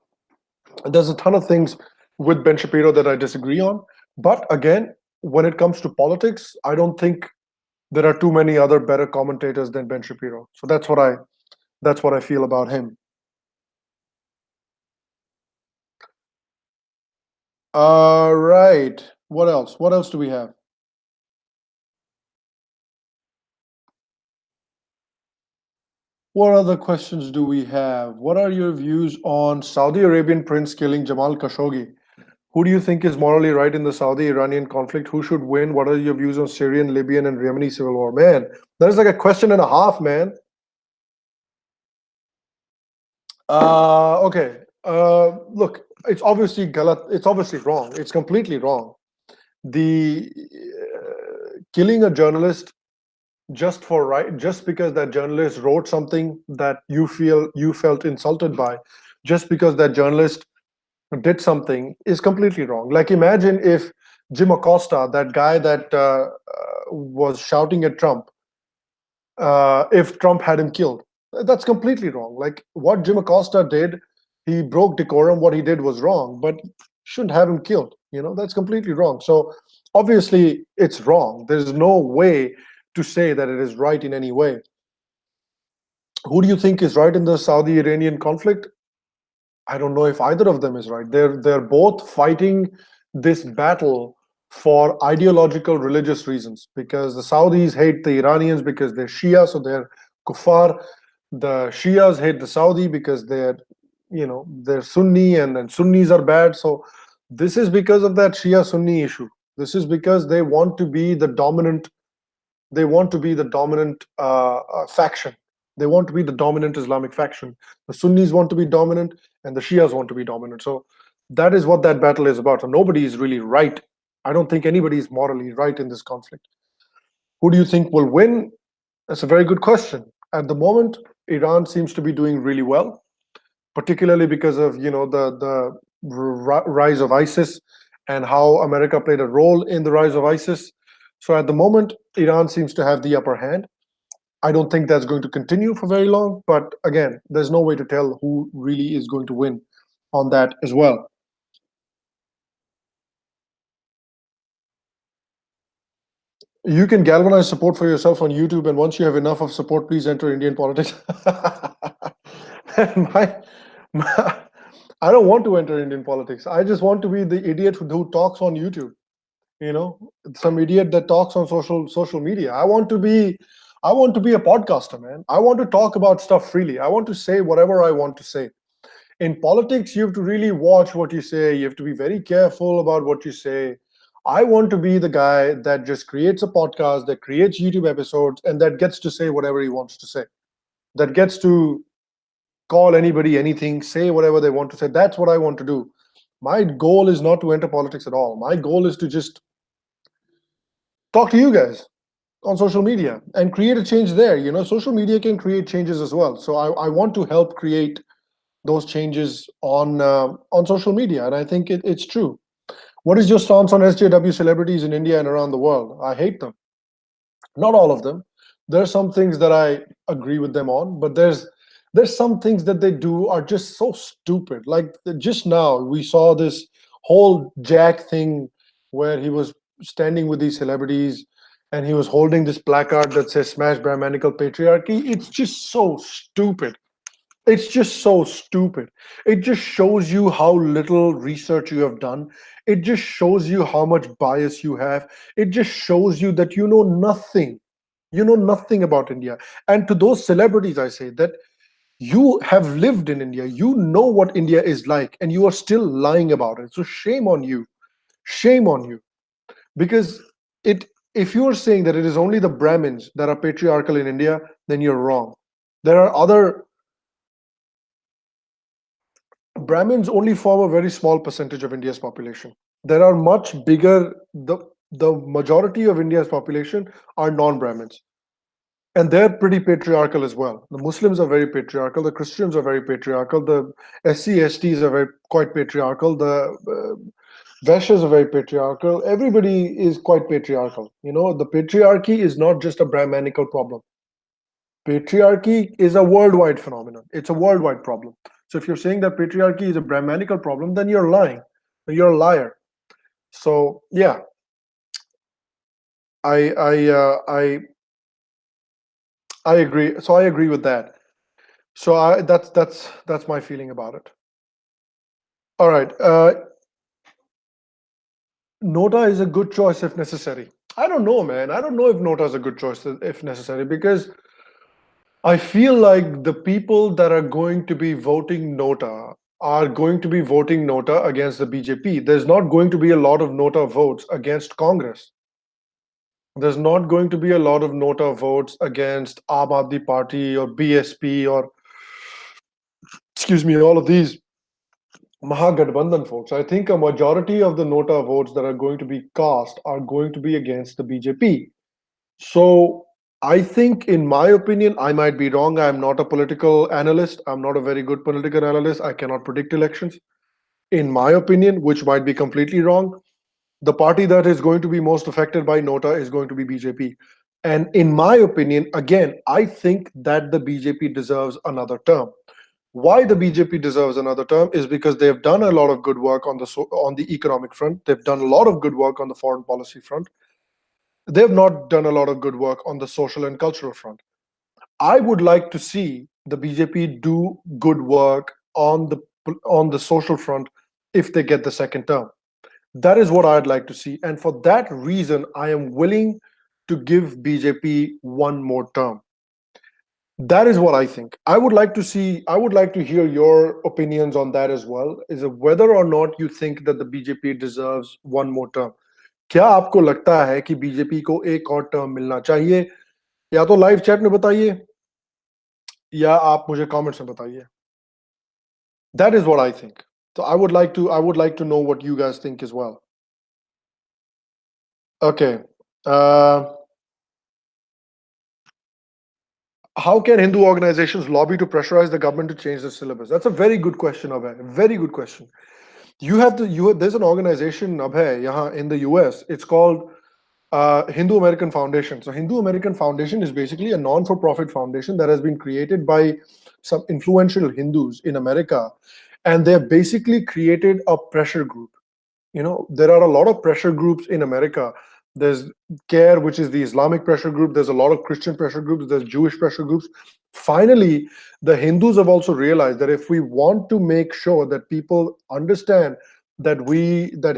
[SPEAKER 1] there's a ton of things with Ben Shapiro that I disagree on. But again, when it comes to politics, I don't think there are too many other better commentators than Ben Shapiro. So that's what I feel about him. All right. What else? What else do we have? What other questions do we have? What are your views on Saudi Arabian prince killing Jamal Khashoggi? Who do you think is morally right in the Saudi-Iranian conflict? Who should win? What are your views on Syrian, Libyan, and Yemeni civil war? Man, that is like a question and a half, man. Okay. Look, it's obviously galat. It's obviously wrong. It's completely wrong. The killing a journalist just because that journalist wrote something that you felt insulted by, just because that journalist did something, is completely wrong. Like, imagine if Jim Acosta, that guy that was shouting at Trump, if Trump had him killed. That's completely wrong. Like what Jim Acosta did, he broke decorum. What he did was wrong, but shouldn't have him killed. That's completely wrong. So obviously it's wrong. There's no way to say that it is right in any way. Who do you think is right in the Saudi-Iranian conflict? I don't know if either of them is right. They're both fighting this battle for ideological religious reasons, because the Saudis hate the Iranians because they're Shia, so they're kuffar. The Shias hate the Saudi because they're Sunni, and then Sunnis are bad. So this is because of that Shia Sunni issue. This is because they want to be the dominant. They want to be the dominant faction. They want to be the dominant Islamic faction. The Sunnis want to be dominant, and the Shias want to be dominant. So that is what that battle is about. So nobody is really right. I don't think anybody is morally right in this conflict. Who do you think will win? That's a very good question. At the moment, Iran seems to be doing really well, particularly because of the rise of ISIS and how America played a role in the rise of ISIS. So at the moment, Iran seems to have the upper hand. I don't think that's going to continue for very long, but again, there's no way to tell who really is going to win on that as well. You can galvanize support for yourself on YouTube, and once you have enough of support, please enter Indian politics. my, my, I don't want to enter Indian politics. I just want to be the idiot who talks on YouTube. Some idiot that talks on social media. I want to be a podcaster, man. I want to talk about stuff freely. I want to say whatever I want to say. In politics, you have to really watch what you say. You have to be very careful about what you say. I want to be the guy that just creates a podcast, that creates YouTube episodes, and that gets to say whatever he wants to say. That gets to call anybody anything, say whatever they want to say. That's what I want to do. My goal is not to enter politics at all. My goal is to just talk to you guys on social media and create a change there. Social media can create changes as well. So I want to help create those changes on social media, and I think it's true. What is your stance on SJW celebrities in India and around the world? I hate them. Not all of them. There are some things that I agree with them on, but there's some things that they do are just so stupid. Like just now, we saw this whole Jack thing where he was standing with these celebrities and he was holding this placard that says "Smash Brahmanical Patriarchy." It's just so stupid. It's just so stupid. It just shows you how little research you have done. It just shows you how much bias you have. It just shows you that you know nothing. You know nothing about India. And to those celebrities, I say that you have lived in India. You know what India is like, and you are still lying about it. So shame on you. Shame on you. Because if you are saying that it is only the Brahmins that are patriarchal in India, then you're wrong. There are other Brahmins only form a very small percentage of India's population. There are much bigger, the majority of India's population are non-Brahmins. And they're pretty patriarchal as well. The Muslims are very patriarchal. The Christians are very patriarchal. The SC/STs are quite patriarchal. The Vaishyas are very patriarchal. Everybody is quite patriarchal. The patriarchy is not just a Brahmanical problem. Patriarchy is a worldwide phenomenon. It's a worldwide problem. So if you're saying that patriarchy is a Brahmanical problem, then you're lying. You're a liar. So yeah, I agree. So I agree with that. So that's my feeling about it. All right. Nota is a good choice if necessary. I don't know, man. I don't know if Nota is a good choice if necessary, because I feel like the people that are going to be voting Nota are going to be voting Nota against the BJP. There's not going to be a lot of Nota votes against Congress. There's not going to be a lot of Nota votes against Aam Aadmi Party or BSP or, excuse me, all of these Mahagathbandhan votes. I think a majority of the Nota votes that are going to be cast are going to be against the BJP. So I think, in my opinion, I might be wrong. I'm not a political analyst. I'm not a very good political analyst. I cannot predict elections. In my opinion, which might be completely wrong, the party that is going to be most affected by Nota is going to be BJP. And in my opinion, again, I think that the BJP deserves another term. Why the BJP deserves another term is because they've done a lot of good work on on the economic front. They've done a lot of good work on the foreign policy front. They've not done a lot of good work on the social and cultural front. I would like to see the BJP do good work on the social front if they get the second term. That is what I'd like to see, and for that reason, I am willing to give BJP one more term. That is what I think. I would like to see. I would like to hear your opinions on that as well. Is it whether or not you think that the BJP deserves one more term? क्या आपको लगता है कि BJP को एक और term मिलना चाहिए? या तो लाइव चैट में बताइए या आप मुझे कमेंट्स में बताइए. That is what I think. So I would like to know what you guys think as well. Okay. How can Hindu organizations lobby to pressurize the government to change the syllabus? That's a very good question, Abhay. Very good question. There's an organization, Abhay, yahan in the US. It's called Hindu American Foundation. So Hindu American Foundation is basically a non-for-profit foundation that has been created by some influential Hindus in America, and they've basically created a pressure group. There are a lot of pressure groups in America. There's CARE, which is the Islamic pressure group. There's a lot of Christian pressure groups. There's Jewish pressure groups. Finally, the Hindus have also realized that if we want to make sure that people understand that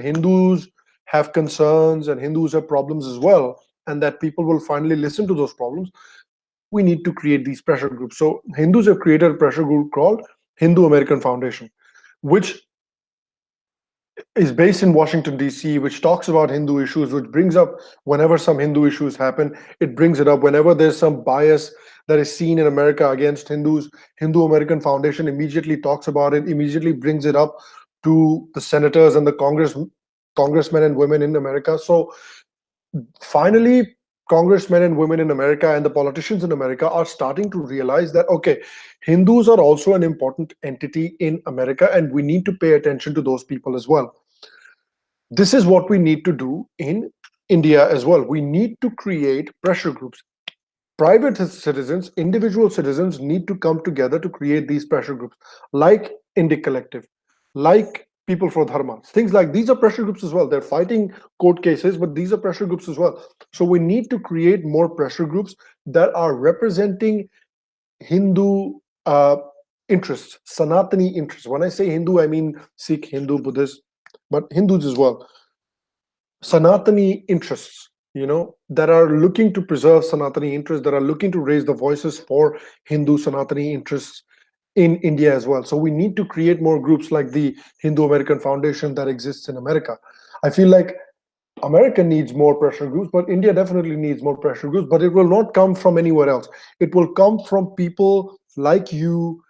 [SPEAKER 1] Hindus have concerns and Hindus have problems as well, and that people will finally listen to those problems, we need to create these pressure groups. So Hindus have created a pressure group called Hindu American Foundation, which is based in Washington, D.C., which talks about Hindu issues, which brings up whenever some Hindu issues happen, it brings it up. Whenever there's some bias that is seen in America against Hindus, Hindu American Foundation immediately talks about it, immediately brings it up to the senators and the congressmen and women in America. So finally, congressmen and women in America and the politicians in America are starting to realize that, okay, Hindus are also an important entity in America, and we need to pay attention to those people as well. This is what we need to do in India as well. We need to create pressure groups. Private citizens, individual citizens need to come together to create these pressure groups, like Indic Collective, like People for Dharma. Things like these are pressure groups as well. They're fighting court cases, but these are pressure groups as well. So we need to create more pressure groups that are representing Hindu interests, Sanatani interests. When I say Hindu, I mean Sikh, Hindu, Buddhist, but Hindus as well. Sanatani interests, that are looking to preserve Sanatani interests, that are looking to raise the voices for Hindu Sanatani interests in India as well. So we need to create more groups like the Hindu American Foundation that exists in America. I feel like America needs more pressure groups, but India definitely needs more pressure groups, but it will not come from anywhere else. It will come from people like you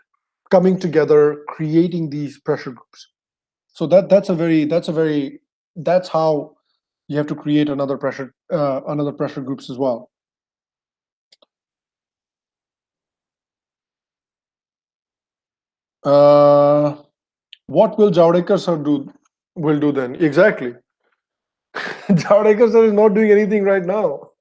[SPEAKER 1] coming together, creating these pressure groups. So that's how you have to create another pressure groups as well. What will Javadekar sir will do then? Exactly. Javadekar sir is not doing anything right now.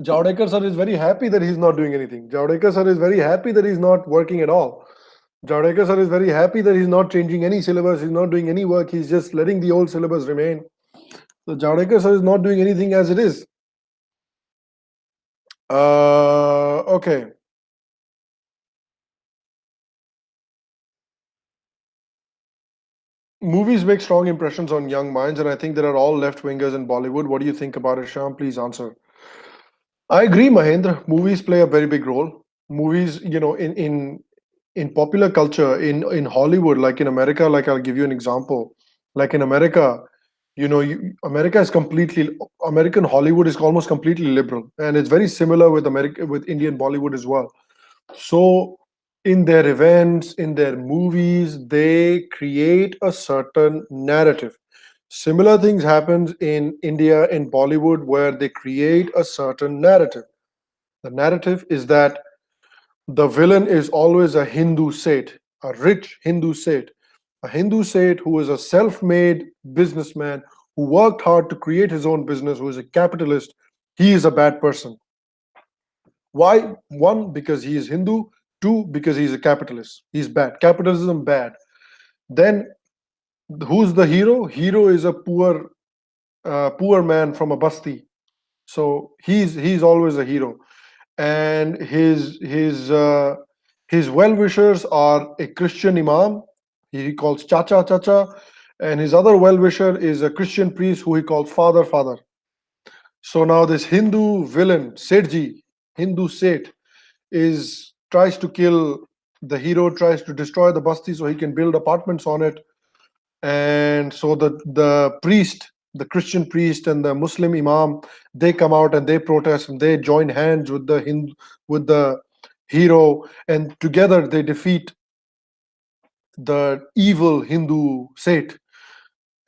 [SPEAKER 1] Javadekar sir is very happy that he's not doing anything. Javadekar sir is very happy that he's not working at all. Javadekar sir is very happy that he's not changing any syllabus, he's not doing any work, he's just letting the old syllabus remain. So Javadekar sir is not doing anything as it is. Okay. Movies make strong impressions on young minds, and I think there are all left-wingers in Bollywood. What do you think about it, Sham? Please answer. I agree, Mahendra. Movies play a very big role. Movies, in popular culture, in Hollywood, like in America, like I'll give you an example. Like in America, America is American Hollywood is almost completely liberal, and it's very similar with Indian Bollywood as well. So in their events, in their movies, they create a certain narrative. Similar things happens in India, in Bollywood, where they create a certain narrative. The narrative is that the villain is always a Hindu Seth, a rich Hindu Seth, a Hindu Seth who is a self-made businessman, who worked hard to create his own business, who is a capitalist, he is a bad person. Why? One, because he is Hindu. Two, because he's a capitalist. He's bad. Capitalism bad. Then who's the hero? Hero is a poor man from a basti. So he's always a hero, and his well wishers are a Christian imam. He calls Chacha Chacha, and his other well wisher is a Christian priest who he calls Father Father. So now this Hindu villain, Setji, Hindu Seth, is tries to kill the hero, tries to destroy the basti so he can build apartments on it. And so the priest, the Christian priest and the Muslim imam, they come out and they protest and they join hands with the Hindu, with the hero, and together they defeat the evil Hindu Seth.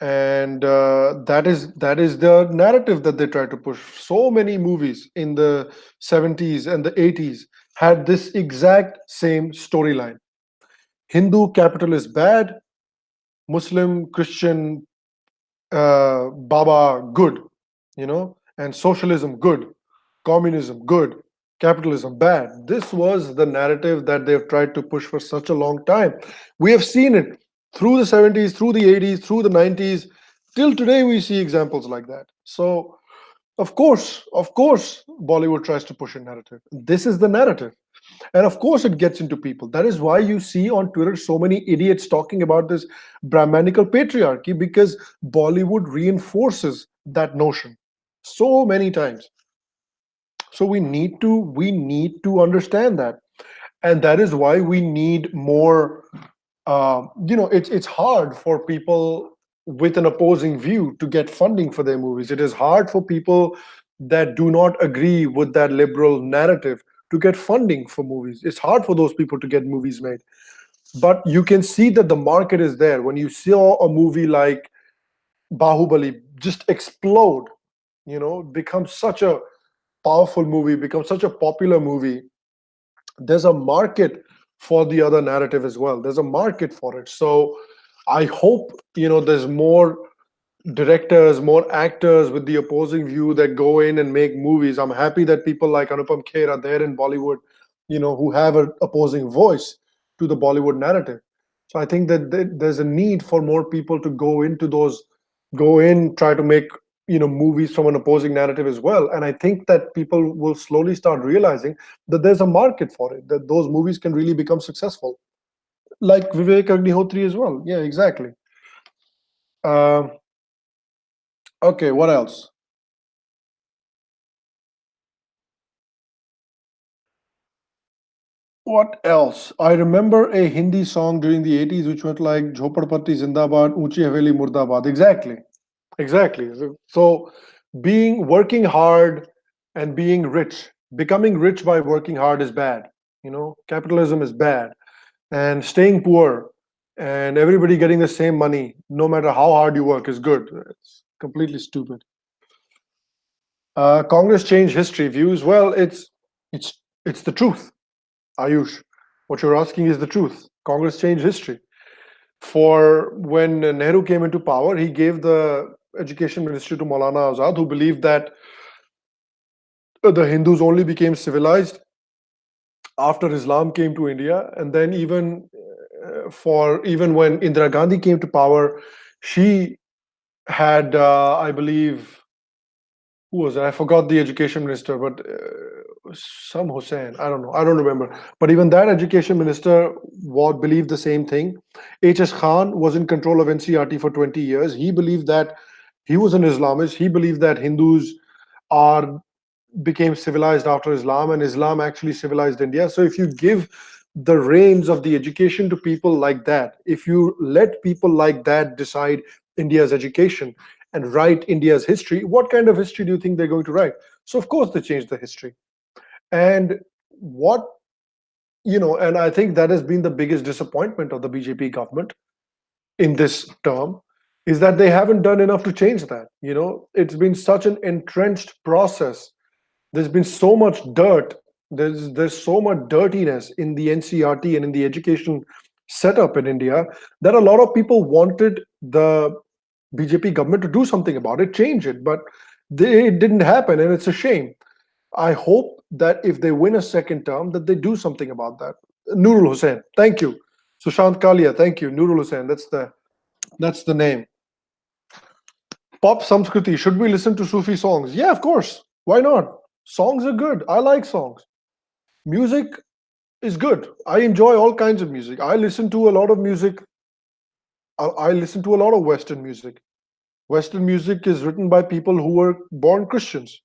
[SPEAKER 1] And that is the narrative that they try to push. So many movies in the 70s and the 80s had this exact same storyline. Hindu capital is bad, Muslim Christian Baba good, and socialism good, communism good, capitalism bad. This was the narrative that they've tried to push for such a long time. We have seen it through the 70s, through the 80s, through the 90s. Till today, we see examples like that. So, of course, Bollywood tries to push a narrative. This is the narrative. And of course, it gets into people. That is why you see on Twitter so many idiots talking about this Brahmanical patriarchy, because Bollywood reinforces that notion so many times. So we need to understand that, and that is why we need more. It's hard for people with an opposing view to get funding for their movies. It is hard for people that do not agree with that liberal narrative to get funding for movies. It's hard for those people to get movies made. But you can see that the market is there. When you saw a movie like Bahubali just explode, become such a powerful movie, become such a popular movie, there's a market for the other narrative as well. There's a market for it. So I hope there's more directors, more actors with the opposing view that go in and make movies. I'm happy that people like Anupam Kher are there in Bollywood, who have an opposing voice to the Bollywood narrative. So I think that there's a need for more people to go in, try to make movies from an opposing narrative as well. And I think that people will slowly start realizing that there's a market for it, that those movies can really become successful, like Vivek Agnihotri as well. Yeah, exactly. Um, okay, what else? What else? I remember a Hindi song during the 80s which went like Jhopadpati Zindabad, Unchi Haveli Murdabad. Exactly. Exactly. So working hard and being rich, becoming rich by working hard is bad. Capitalism is bad. And staying poor and everybody getting the same money, no matter how hard you work, is good. It's completely stupid. Congress changed history views. Well, it's the truth. Ayush, what you're asking is the truth. Congress changed history. For when Nehru came into power, he gave the education ministry to Maulana Azad, who believed that the Hindus only became civilized after Islam came to India. And then even when Indira Gandhi came to power, she had, I believe, who was it? I forgot the education minister, but some Hussain. I don't know. I don't remember. But even that education minister believed the same thing. H.S. Khan was in control of NCRT for 20 years. He believed that he was an Islamist. He believed that Hindus are became civilized after Islam, and Islam actually civilized India. So if you give the reins of the education to people like that, if you let people like that decide India's education and write India's history, what kind of history do you think they're going to write? So of course they changed the history. And what and I think that has been the biggest disappointment of the BJP government in this term, is that they haven't done enough to change that. It's been such an entrenched process. There's been so much dirt. There's so much dirtiness in the NCRT and in the education setup in India, that a lot of people wanted the BJP government to do something about it, change it. But It didn't happen, and it's a shame. I hope that if they win a second term, that they do something about that. Nurul Hussain, thank you. Sushant Kalia, thank you. Nurul Hussain, that's the name. Pop Samskriti, should we listen to Sufi songs? Yeah, of course. Why not? Songs are good. I like songs. Music is good. I enjoy all kinds of music. I listen to a lot of music. I listen to a lot of Western music. Western music is written by people who were born Christians.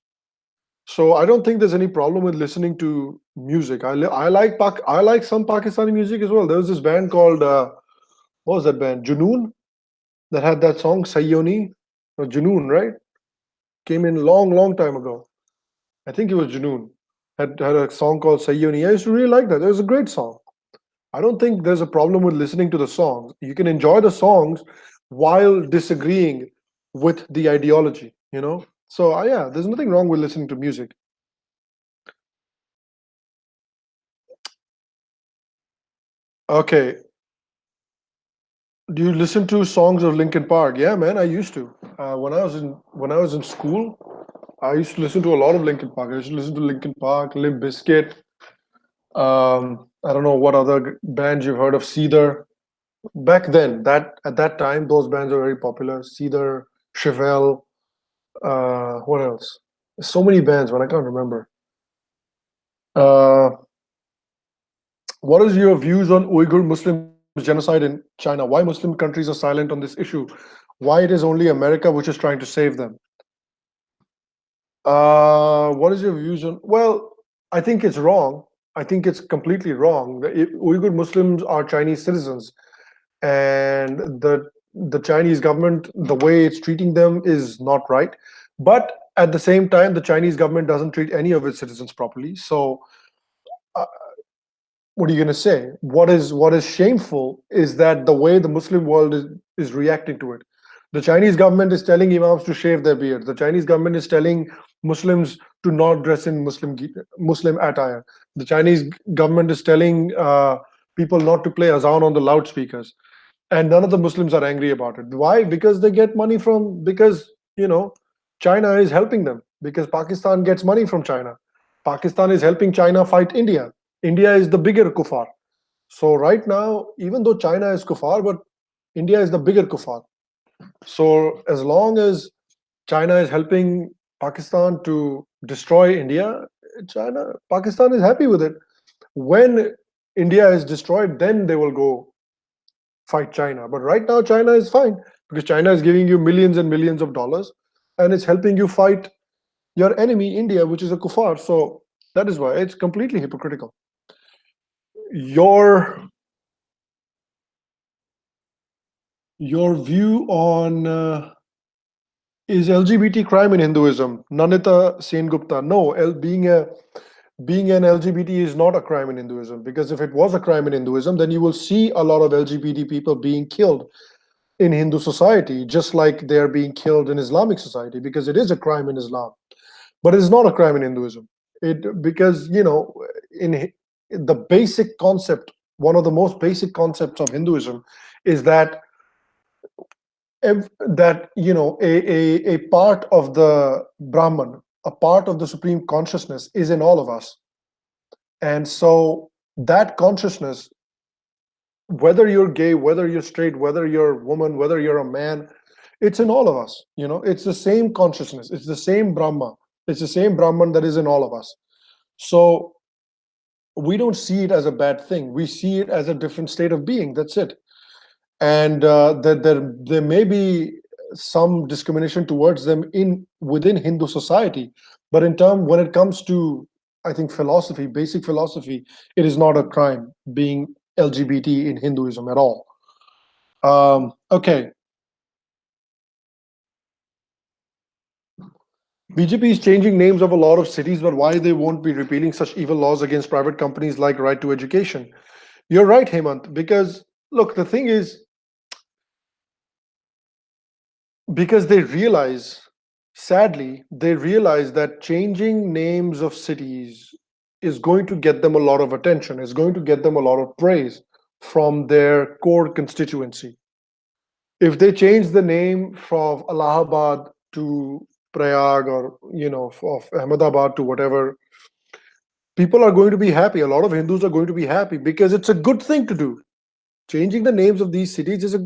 [SPEAKER 1] So I don't think there's any problem with listening to music. I like some Pakistani music as well. There was this band called what was that band? Junoon, that had that song Sayoni or Junoon, right? Came in long time ago. I think it was Junoon. Had a song called Sayoni. I used to really like that. It was a great song. I don't think there's a problem with listening to the songs. You can enjoy the songs while disagreeing with the ideology, you know? So, yeah, there's nothing wrong with listening to music. Okay. Do you listen to songs of Linkin Park? Yeah, man, I used to. When I was in school, I used to listen to a lot of Linkin Park. I used to listen to Linkin Park, Limp Bizkit. I don't know what other bands you've heard of. Cedar. Back then, that at that time, those bands were very popular. Cedar, Chevelle. What else? So many bands, but I can't remember. Uh, what is your views on Uyghur Muslims genocide in China? Why Muslim countries are silent on this issue? Why it is only America which is trying to save them? What is your views on? Well, I think it's wrong. I think it's completely wrong. Uyghur Muslims are Chinese citizens, and the Chinese government, the way it's treating them, is not right. But at the same time, the Chinese government doesn't treat any of its citizens properly. So, uh, what are you going to say? What is shameful is that the way the Muslim world is reacting to it. The Chinese government is telling imams to shave their beard. The Chinese government is telling Muslims to not dress in Muslim attire. The Chinese government is telling people not to play azan on the loudspeakers, and none of the Muslims are angry about it. Why? Because they get money from, because China is helping them, because Pakistan gets money from China. Pakistan is helping China fight India. India is the bigger kuffar. So right now, even though China is kuffar, but India is the bigger kuffar. So as long as China is helping Pakistan to destroy India, Pakistan is happy with it. When India is destroyed, then they will go fight China. But right now, China is fine, because China is giving you millions and millions of dollars, and it's helping you fight your enemy, India, which is a kuffar. So that is why it's completely hypocritical. Your view on is LGBT crime in Hinduism? Nanita Sengupta. No, being an LGBT is not a crime in Hinduism, because if it was a crime in Hinduism, then you will see a lot of LGBT people being killed in Hindu society, just like they're being killed in Islamic society, because it is a crime in Islam, but it is not a crime in Hinduism. Because in the basic concept, one of the most basic concepts of Hinduism is that a part of the Brahman, a part of the supreme consciousness, is in all of us. And so that consciousness, whether you're gay, whether you're straight, whether you're a woman, whether you're a man, it's in all of us. It's the same consciousness, it's the same Brahma, it's the same Brahman that is in all of us. So we don't see it as a bad thing, we see it as a different state of being. That's it. And that there may be some discrimination towards them within Hindu society, but when it comes to, I think, philosophy, basic philosophy, it is not a crime being LGBT in Hinduism at all. Okay. BJP is changing names of a lot of cities, but why they won't be repealing such evil laws against private companies like right to education? You're right, Hemant, because look, the thing is, because sadly, they realize that changing names of cities is going to get them a lot of attention, is going to get them a lot of praise from their core constituency. If they change the name from Allahabad to Prayag or of Ahmedabad to whatever, people are going to be happy. A lot of Hindus are going to be happy because it's a good thing to do. Changing the names of these cities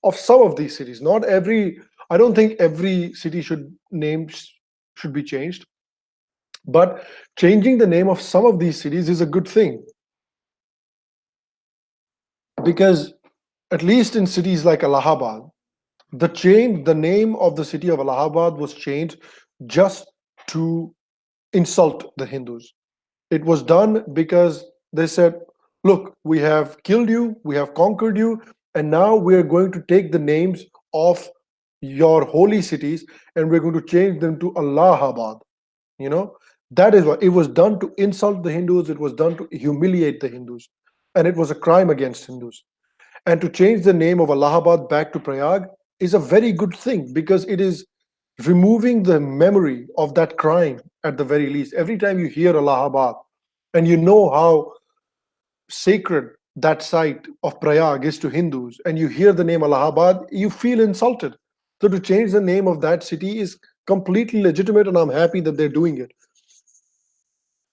[SPEAKER 1] of some of these cities, not every. I don't think every city should be changed, but changing the name of some of these cities is a good thing, because at least in cities like Allahabad, the name of the city of Allahabad was changed just to insult the Hindus. It was done because they said, look, we have killed you, we have conquered you, and now we are going to take the names of your holy cities and we're going to change them to Allahabad. You know, that is what it was done, to insult the Hindus, it was done to humiliate the Hindus, and it was a crime against Hindus. And to change the name of Allahabad back to Prayag is a very good thing, because it is removing the memory of that crime at the very least. Every time you hear Allahabad and you know how sacred that site of Prayag is to Hindus, and you hear the name Allahabad, you feel insulted. So to change the name of that city is completely legitimate, and I'm happy that they're doing it.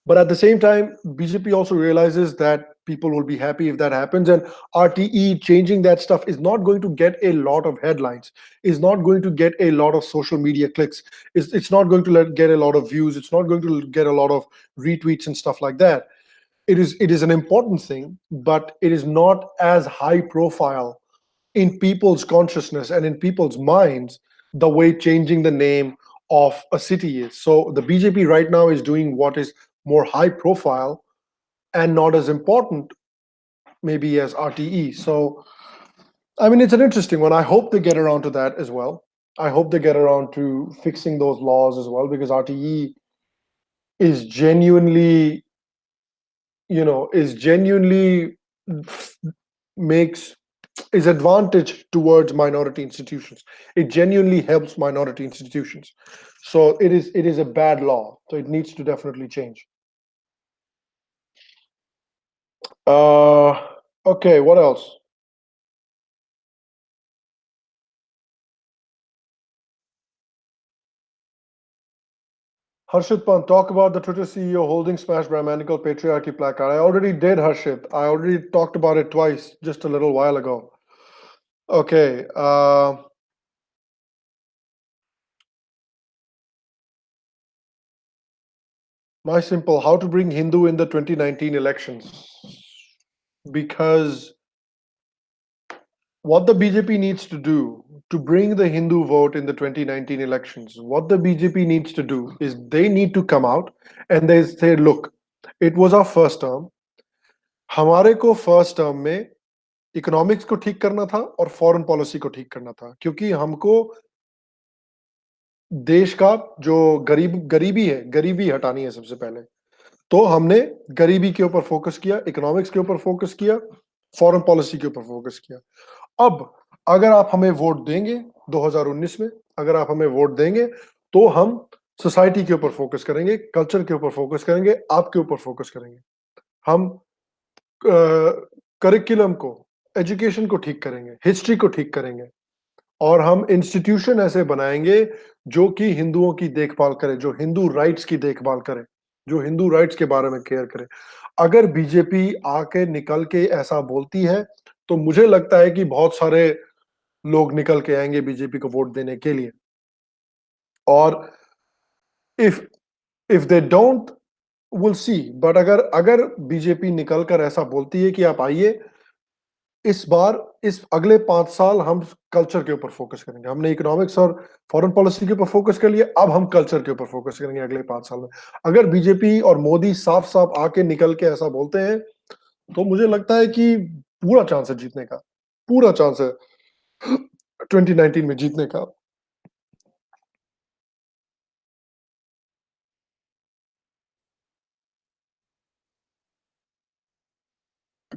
[SPEAKER 1] But at the same time, BJP also realizes that people will be happy if that happens, and RTE changing that stuff is not going to get a lot of headlines, is not going to get a lot of social media clicks, it's not going to get a lot of views, it's not going to get a lot of retweets and stuff like that. It is an important thing, but it is not as high profile in people's consciousness and in people's minds the way changing the name of a city is. So the BJP right now is doing what is more high profile and not as important maybe as RTE. So I mean, it's an interesting one. I hope they get around to that as well. I hope they get around to fixing those laws as well, because RTE is genuinely, is genuinely makes is advantage towards minority institutions. It genuinely helps minority institutions. So it is a bad law. So it needs to definitely change. Okay, what else? Harshit Pant, talk about the Twitter CEO holding smashed Brahmanical patriarchy placard. I already did, Harshit. I already talked about it twice just a little while ago. Okay. My simple, how to bring Hindu in the 2019 elections. Because what the BJP needs to do to bring the Hindu vote in the 2019 elections, what the BJP needs to do is they need to come out and they say, look, it was our first term. हमारे को first term में economics को ठीक करना था और foreign policy को ठीक करना था, क्योंकि हमको देश का जो गरीबी है, गरीबी हटानी है सबसे पहले। तो हमने गरीबी के ऊपर फोकस किया, इकोनॉमिक्स के ऊपर फोकस किया, फॉरेन पॉलिसी के ऊपर फोकस किया। अब अगर आप हमें वोट देंगे 2019 में, अगर आप हमें वोट देंगे तो हम सोसाइटी के ऊपर फोकस करेंगे, कल्चर के ऊपर फोकस करेंगे, आपके ऊपर फोकस करेंगे। हम करिकुलम को, एजुकेशन को ठीक करेंगे, हिस्ट्री को ठीक करेंगे, और हम इंस्टीट्यूशन ऐसे बनाएंगे जो कि हिंदुओं की देखभाल करे, जो हिंदू राइट्स की देखभाल करे, जो हिंदू राइट्स के बारे में केयर करे। अगर बीजेपी आके निकल के ऐसा बोलती है तो मुझे लगता है कि बहुत सारे लोग निकल के आएंगे बीजेपी को वोट देने के लिए। और if if they don't, will see. But अगर अगर बीजेपी निकल कर ऐसा बोलती है कि आप आइए, इस बार इस अगले 5 साल हम कल्चर के ऊपर फोकस करेंगे। हमने इकोनॉमिक्स और फॉरेन पॉलिसी के ऊपर फोकस कर लिया, अब हम कल्चर के ऊपर फोकस करेंगे अगले 5 साल में। अगर बीजेपी और मोदी साफ साफ आके निकल के ऐसा बोलते हैं तो मुझे लगता है कि पूरा चांस है जीतने का, पूरा चांस है 2019 में जीतने का।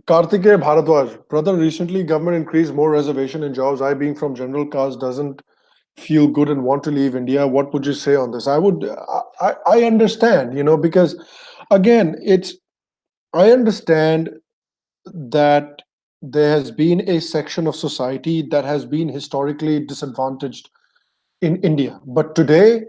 [SPEAKER 1] Kartikeya Bharadwaj, brother, recently government increased more reservation in jobs. I, being from general caste, doesn't feel good and want to leave India. What would you say on this? I understand, because again, I understand that there has been a section of society that has been historically disadvantaged in India. But today,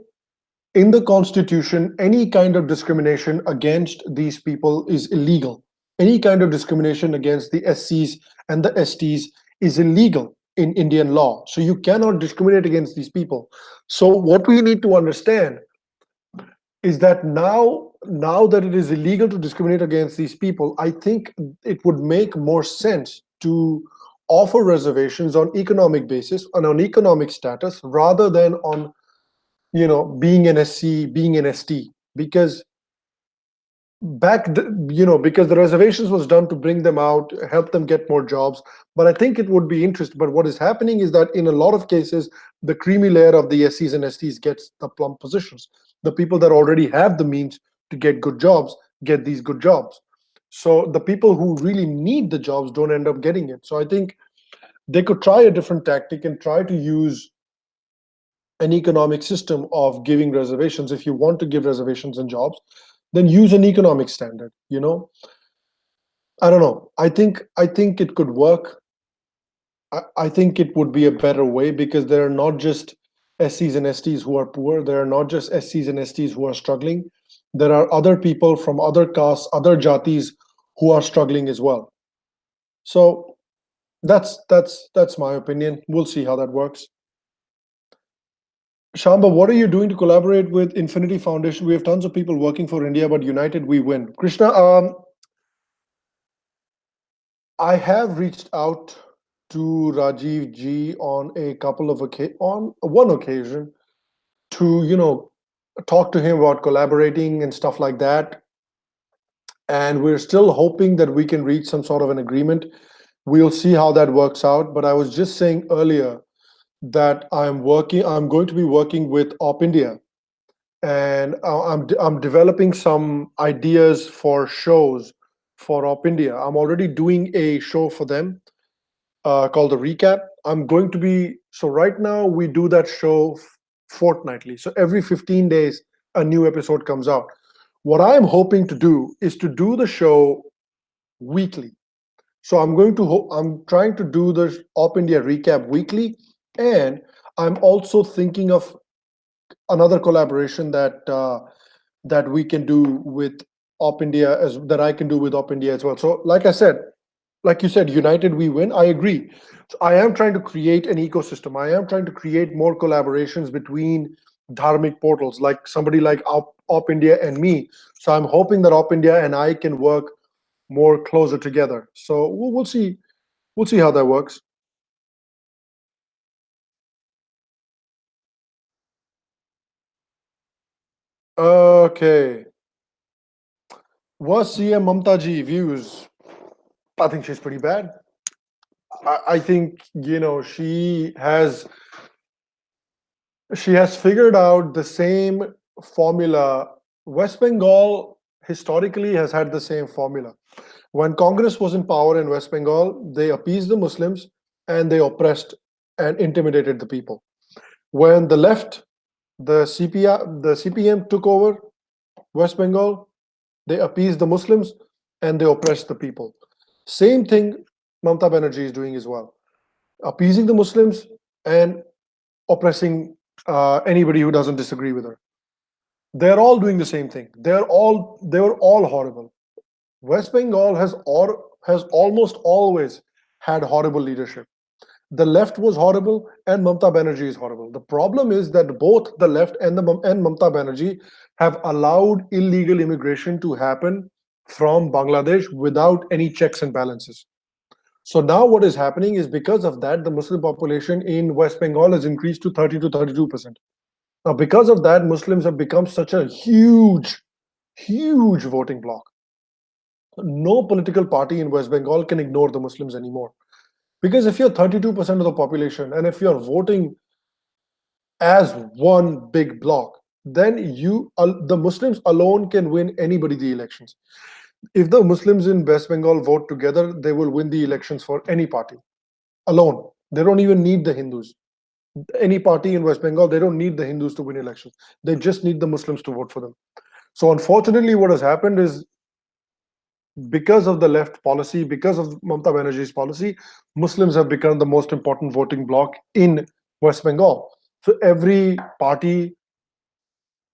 [SPEAKER 1] in the constitution, any kind of discrimination against these people is illegal. Any kind of discrimination against the SCs and the STs is illegal in Indian law. So you cannot discriminate against these people. So what we need to understand is that now that it is illegal to discriminate against these people, I think it would make more sense to offer reservations on economic basis and on economic status rather than on being an SC, being an ST, because because the reservations was done to bring them out, help them get more jobs. But I think it would be interesting. But what is happening is that in a lot of cases, the creamy layer of the SCs and STs gets the plum positions. The people that already have the means to get good jobs get these good jobs. So the people who really need the jobs don't end up getting it. So I think they could try a different tactic and try to use an economic system of giving reservations. If you want to give reservations and jobs, then use an economic standard. I don't know. I think it could work. I think it would be a better way, because there are not just SCs and STs who are poor. There are not just SCs and STs who are struggling. There are other people from other castes, other jatis who are struggling as well. So that's my opinion. We'll see how that works. Shamba, what are you doing to collaborate with Infinity Foundation? We have tons of people working for India, but united we win. Krishna, I have reached out to Rajiv ji on one occasion to talk to him about collaborating and stuff like that. And we're still hoping that we can reach some sort of an agreement. We'll see how that works out. But I was just saying earlier that I'm going to be working with Op India, and I'm developing some ideas for shows for Op India. I'm already doing a show for them called The Recap. So right now we do that show fortnightly. So every 15 days, a new episode comes out. What I'm hoping to do is to do the show weekly. So I'm trying to do the Op India Recap weekly, and I'm also thinking of another collaboration that we can do with Op India that I can do with Op India as well. So like you said, united we win. I agree. So I am trying to create an ecosystem. I am trying to create more collaborations between dharmic portals, like somebody like Op India and me. So I'm hoping that Op India and I can work more closer together. So we'll see. We'll see how that works. Okay. Was CM Mamta ji views? I think she's pretty bad. I think she has figured out the same formula. West Bengal historically has had the same formula. When Congress was in power in West Bengal, they appeased the Muslims and they oppressed and intimidated the people. When the left, the CPM took over West Bengal, they appeased the Muslims and they oppressed the people. Same thing Mamata Banerjee is doing as well, appeasing the Muslims and oppressing anybody who doesn't disagree with her. They're all doing the same thing. They were all horrible. West Bengal has almost always had horrible leadership. The left was horrible and Mamata Banerjee is horrible. The problem is that both the left and Mamata Banerjee have allowed illegal immigration to happen from Bangladesh without any checks and balances. So now what is happening is, because of that, the Muslim population in West Bengal has increased to 30 to 32%. Now, because of that, Muslims have become such a huge voting bloc. No political party in West Bengal can ignore the Muslims anymore. Because if you're 32% of the population and if you're voting as one big bloc, then the Muslims alone can win anybody the elections. If the Muslims in West Bengal vote together, they will win the elections for any party alone. They don't even need the Hindus. Any party in West Bengal, they don't need the Hindus to win elections. They just need the Muslims to vote for them. So unfortunately, what has happened is, because of the left policy, because of Mamata Banerjee's policy, Muslims have become the most important voting bloc in West Bengal. So every party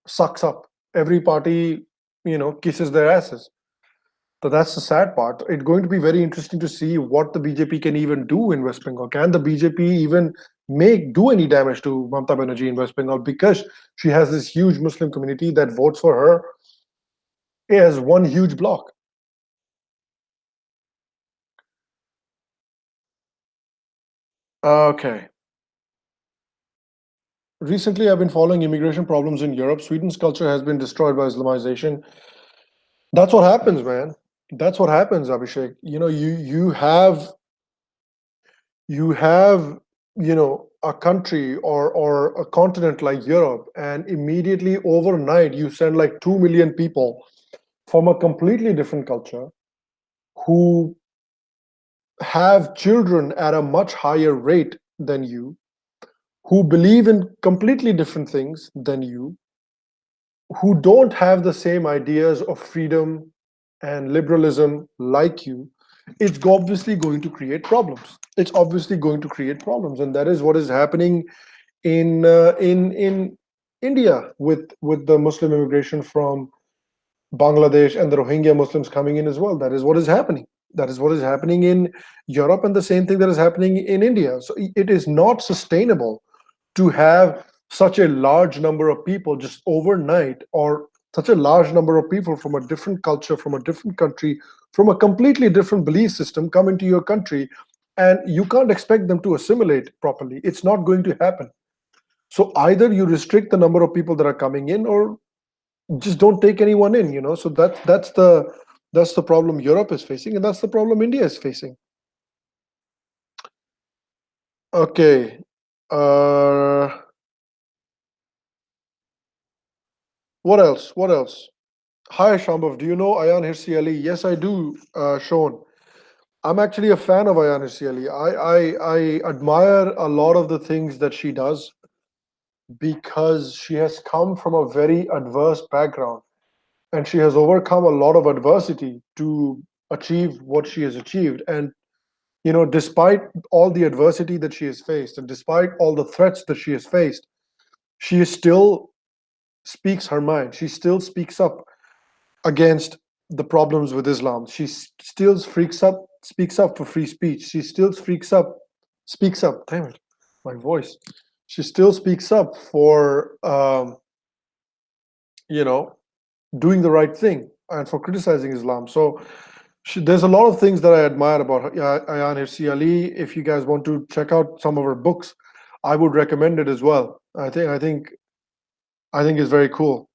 [SPEAKER 1] sucks up. Every party, kisses their asses. So that's the sad part. It's going to be very interesting to see what the BJP can even do in West Bengal. Can the BJP even do any damage to Mamata Banerjee in West Bengal, because she has this huge Muslim community that votes for her as one huge block. Okay. Recently, I've been following immigration problems in Europe. Sweden's culture has been destroyed by Islamization. That's what happens, man. That's what happens, Abhishek. You have a country or a continent like Europe, and immediately overnight you send like 2 million people from a completely different culture who have children at a much higher rate than you, who believe in completely different things than you, who don't have the same ideas of freedom and liberalism like you. It's obviously going to create problems. It's obviously going to create problems, and that is what is happening in India with the Muslim immigration from Bangladesh and the Rohingya Muslims coming in as well. That is what is happening. That is what is happening in Europe, and the same thing that is happening in India. So it is not sustainable to have such a large number of people just overnight, or such a large number of people from a different culture, from a different country, from a completely different belief system come into your country, and you can't expect them to assimilate properly. It's not going to happen. So either you restrict the number of people that are coming in, or just don't take anyone in. So that's the problem Europe is facing, and that's the problem India is facing. Okay. What else? Hi, Shambhav. Do you know Ayan Hirsi Ali? Yes, I do, Sean. I'm actually a fan of Ayan Hirsi Ali. I admire a lot of the things that she does, because she has come from a very adverse background, and she has overcome a lot of adversity to achieve what she has achieved. And despite all the adversity that she has faced, and despite all the threats that she has faced, she still speaks her mind. She still speaks up against the problems with Islam. She still speaks up for free speech. She still speaks up. Damn it, my voice. She still speaks up for doing the right thing and for criticizing Islam. So there's a lot of things that I admire about her, Ayan Hirsi Ali. If you guys want to check out some of her books, I would recommend it as well. I think it's very cool.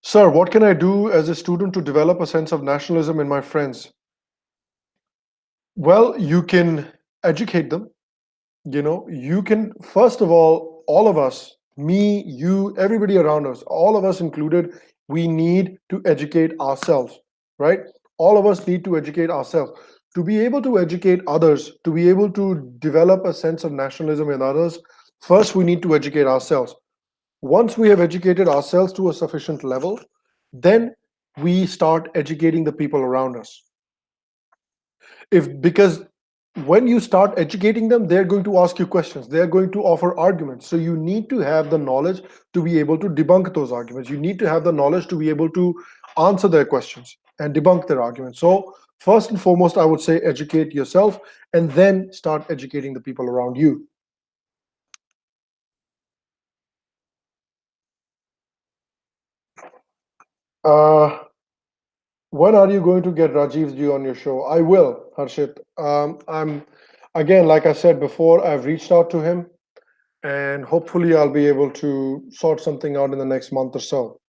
[SPEAKER 1] Sir, what can I do as a student to develop a sense of nationalism in my friends? Well, you can educate them. You can, first of all of us, me, you, everybody around us, all of us included, we need to educate ourselves, right? All of us need to educate ourselves. To be able to educate others, to be able to develop a sense of nationalism in others, first we need to educate ourselves. Once we have educated ourselves to a sufficient level, then we start educating the people around us. Because when you start educating them, they're going to ask you questions, they're going to offer arguments. So you need to have the knowledge to be able to debunk those arguments. You need to have the knowledge to be able to answer their questions and debunk their arguments. So first and foremost, I would say educate yourself, and then start educating the people around you. When are you going to get Rajiv ji on your show? I will, Harshit. I'm again, like I said before, I've reached out to him, and hopefully I'll be able to sort something out in the next month or so.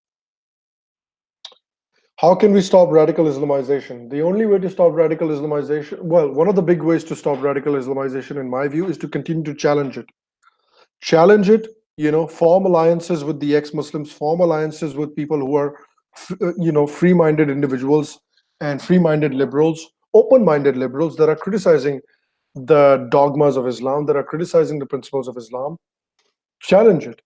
[SPEAKER 1] How can we stop radical Islamization? The only way to stop radical Islamization, well, one of the big ways to stop radical Islamization, in my view, is to continue to challenge it. Challenge it, form alliances with the ex-Muslims, form alliances with people who are, free-minded individuals and free-minded liberals, open-minded liberals that are criticizing the dogmas of Islam, that are criticizing the principles of Islam. Challenge it.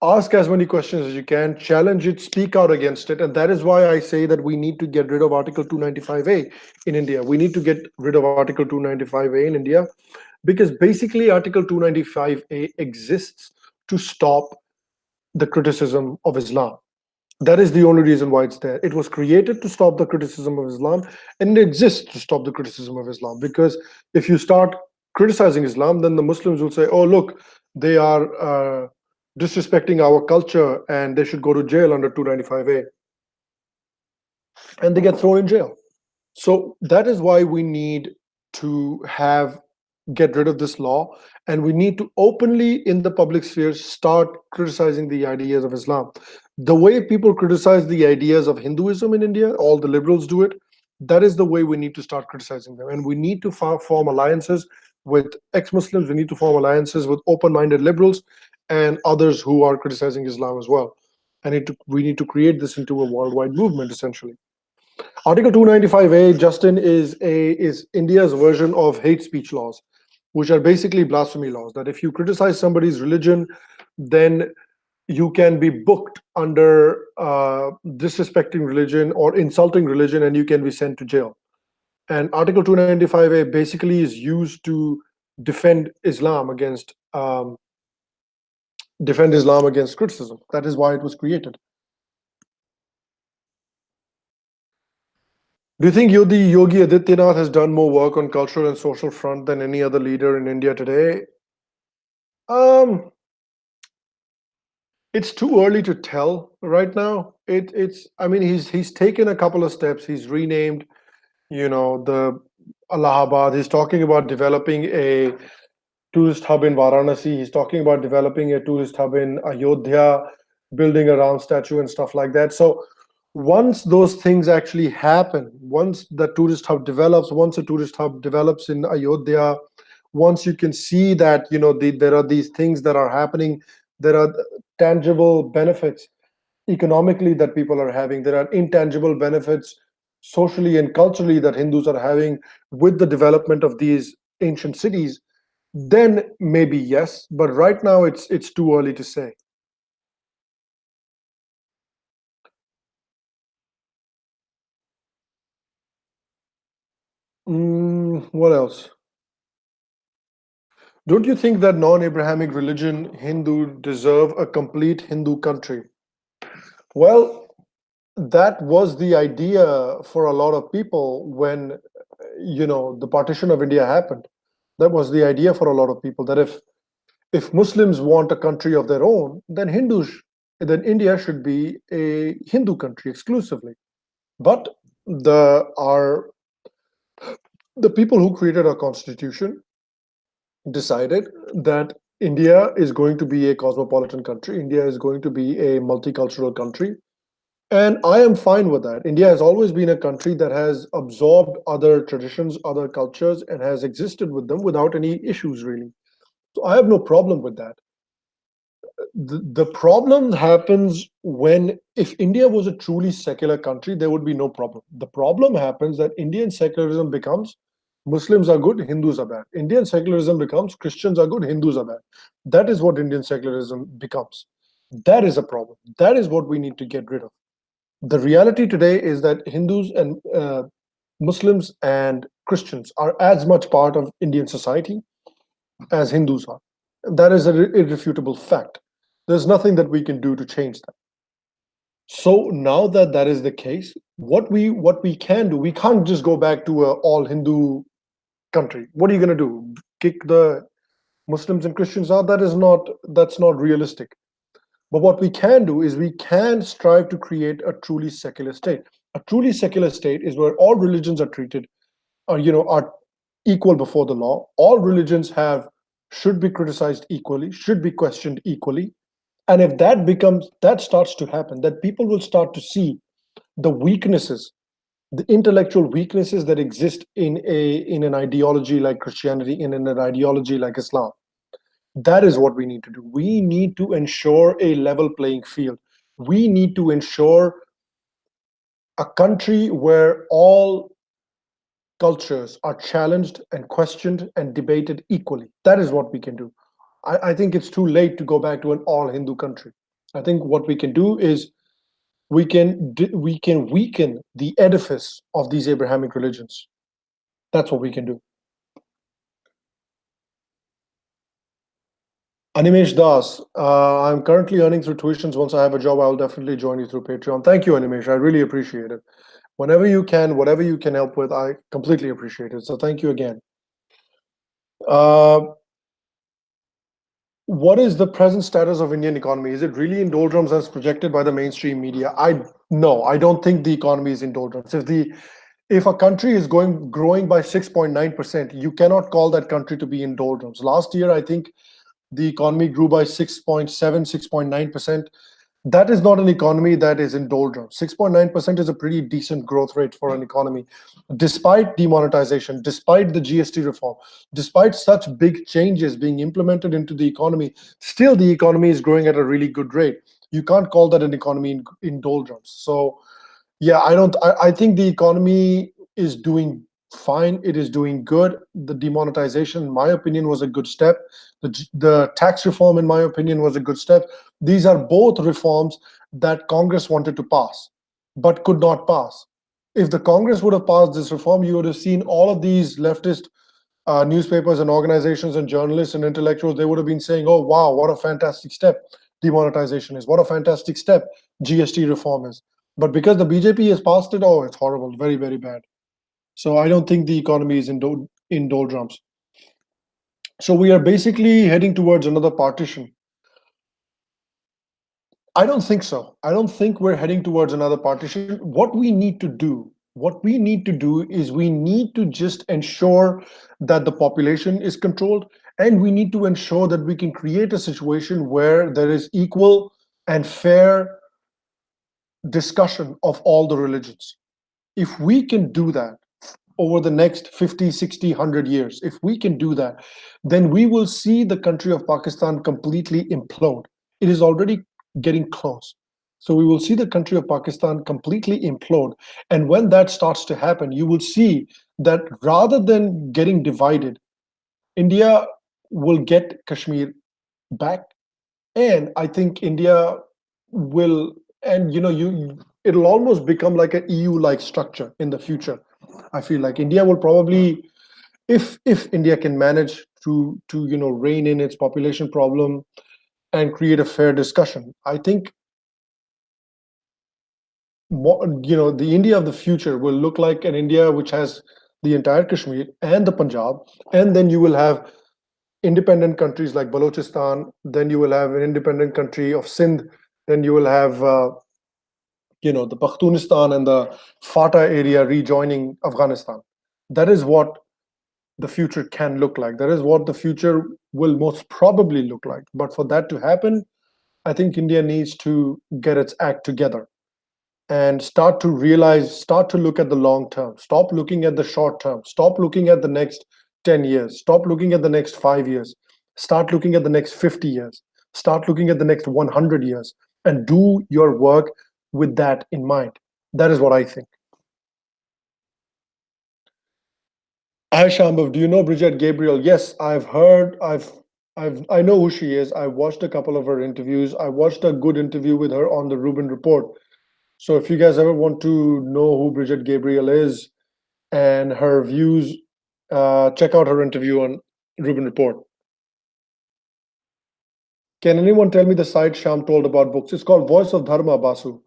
[SPEAKER 1] Ask as many questions as you can, challenge it, speak out against it. And that is why I say that we need to get rid of Article 295A in India. We need to get rid of Article 295A in India, because basically Article 295A exists to stop the criticism of Islam. That is the only reason why it's there. It was created to stop the criticism of Islam, and it exists to stop the criticism of Islam. Because if you start criticizing Islam, then the Muslims will say, "Oh, look, they are disrespecting our culture, and they should go to jail under 295A," and they get thrown in jail. So that is why we need to get rid of this law, and we need to openly in the public sphere start criticizing the ideas of Islam. The way people criticize the ideas of Hinduism in India, all the liberals do it. That is the way we need to start criticizing them, and we need to form alliances with ex-Muslims. We need to form alliances with open-minded liberals and others who are criticizing Islam as well. And we need to create this into a worldwide movement, essentially. Article 295A, Justin, is India's version of hate speech laws, which are basically blasphemy laws. That if you criticize somebody's religion, then you can be booked under disrespecting religion or insulting religion, and you can be sent to jail. And Article 295A basically is used to defend Islam against criticism. That is why it was created. Do you think Yogi Adityanath has done more work on cultural and social front than any other leader in India today? It's too early to tell right now. I mean, he's taken a couple of steps. He's renamed, the Allahabad. He's talking about developing a tourist hub in Varanasi. He's talking about developing a tourist hub in Ayodhya, building a Ram statue and stuff like that. So once those things actually happen, once the tourist hub develops, once a tourist hub develops in Ayodhya, once you can see that there are these things that are happening, there are tangible benefits economically that people are having, there are intangible benefits socially and culturally that Hindus are having with the development of these ancient cities, then maybe yes. But right now it's too early to say. What else? Don't you think that non-Abrahamic religion Hindu deserve a complete Hindu country? Well, that was the idea for a lot of people when the partition of India happened. That was the idea for a lot of people, that if Muslims want a country of their own, then India should be a Hindu country exclusively. But the people who created our constitution decided that India is going to be a cosmopolitan country. India is going to be a multicultural country. And I am fine with that. India has always been a country that has absorbed other traditions, other cultures, and has existed with them without any issues, really. So I have no problem with that. The problem happens if India was a truly secular country, there would be no problem. The problem happens that Indian secularism becomes Muslims are good, Hindus are bad. Indian secularism becomes Christians are good, Hindus are bad. That is what Indian secularism becomes. That is a problem. That is what we need to get rid of. The reality today is that Hindus and Muslims and Christians are as much part of Indian society as Hindus are. That is an irrefutable fact. There's nothing that we can do to change that. So now that that is the case, what we can do, we can't just go back to an all Hindu country. What are you going to do? Kick the Muslims and Christians out? That's not realistic. But what we can do is we can strive to create a truly secular state. A truly secular state is where all religions are treated, are equal before the law. All religions should be criticized equally, should be questioned equally. And if that starts to happen, that people will start to see the weaknesses, the intellectual weaknesses that exist in an ideology like Christianity, in an ideology like Islam. That is what we need to do. We need to ensure a level playing field. We need to ensure a country where all cultures are challenged and questioned and debated equally. That is what we can do. I think it's too late to go back to an all Hindu country. I think what we can do is we can weaken the edifice of these Abrahamic religions. That's what we can do. Animesh Das, I'm currently earning through tuitions. Once I have a job, I'll definitely join you through Patreon. Thank you, Animesh. I really appreciate it. Whenever you can, whatever you can help with, I completely appreciate it. So thank you again. Uh, what is the present status of Indian economy? Is it really in doldrums as projected by the mainstream media? I don't think the economy is in doldrums. If a country is growing by 6.9%, you cannot call that country to be in doldrums. Last year, I think the economy grew by 6.7, 6.9%. That is not an economy that is in doldrums. 6.9% is a pretty decent growth rate for an economy. Despite demonetization, despite the GST reform, despite such big changes being implemented into the economy, still the economy is growing at a really good rate. You can't call that an economy in doldrums. So yeah, I think the economy is doing fine. It is doing good. The demonetization, in my opinion, was a good step. The tax reform, in my opinion, was a good step. These are both reforms that Congress wanted to pass, but could not pass. If the Congress would have passed this reform, you would have seen all of these leftist newspapers and organizations and journalists and intellectuals, they would have been saying, oh, wow, what a fantastic step demonetization is. What a fantastic step GST reform is. But because the BJP has passed it, oh, it's horrible, very, very bad. So I don't think the economy is in doldrums. So we are basically heading towards another partition. I don't think so. I don't think we're heading towards another partition. What we need to do is we need to just ensure that the population is controlled, and we need to ensure that we can create a situation where there is equal and fair discussion of all the religions. If we can do that over the next 50, 60, 100 years, if we can do that, then we will see the country of Pakistan completely implode. It is already getting close. So we will see the country of Pakistan completely implode. And when that starts to happen, you will see that rather than getting divided, India will get Kashmir back. And I think India will, and it'll almost become like an EU-like structure in the future. I feel like India will probably, if India can manage to rein in its population problem and create a fair discussion, I think the India of the future will look like an India which has the entire Kashmir and the Punjab, and then you will have independent countries like Balochistan, then you will have an independent country of Sindh, then you will have the Pakhtunistan and the Fata area rejoining Afghanistan. That is what the future can look like. That is what the future will most probably look like. But for that to happen, I think India needs to get its act together and start to realize, start to look at the long term. Stop looking at the short term. Stop looking at the next 10 years. Stop looking at the next 5 years. Start looking at the next 50 years. Start looking at the next 100 years and do your work with that in mind. That is what I think. Hi Shambhav, do you know Bridget Gabriel? Yes, I know who she is. I watched a couple of her interviews. I watched a good interview with her on the Rubin Report. So if you guys ever want to know who Bridget Gabriel is and her views, check out her interview on Rubin Report. Can anyone tell me the site Sham told about books? It's called Voice of Dharma, Basu.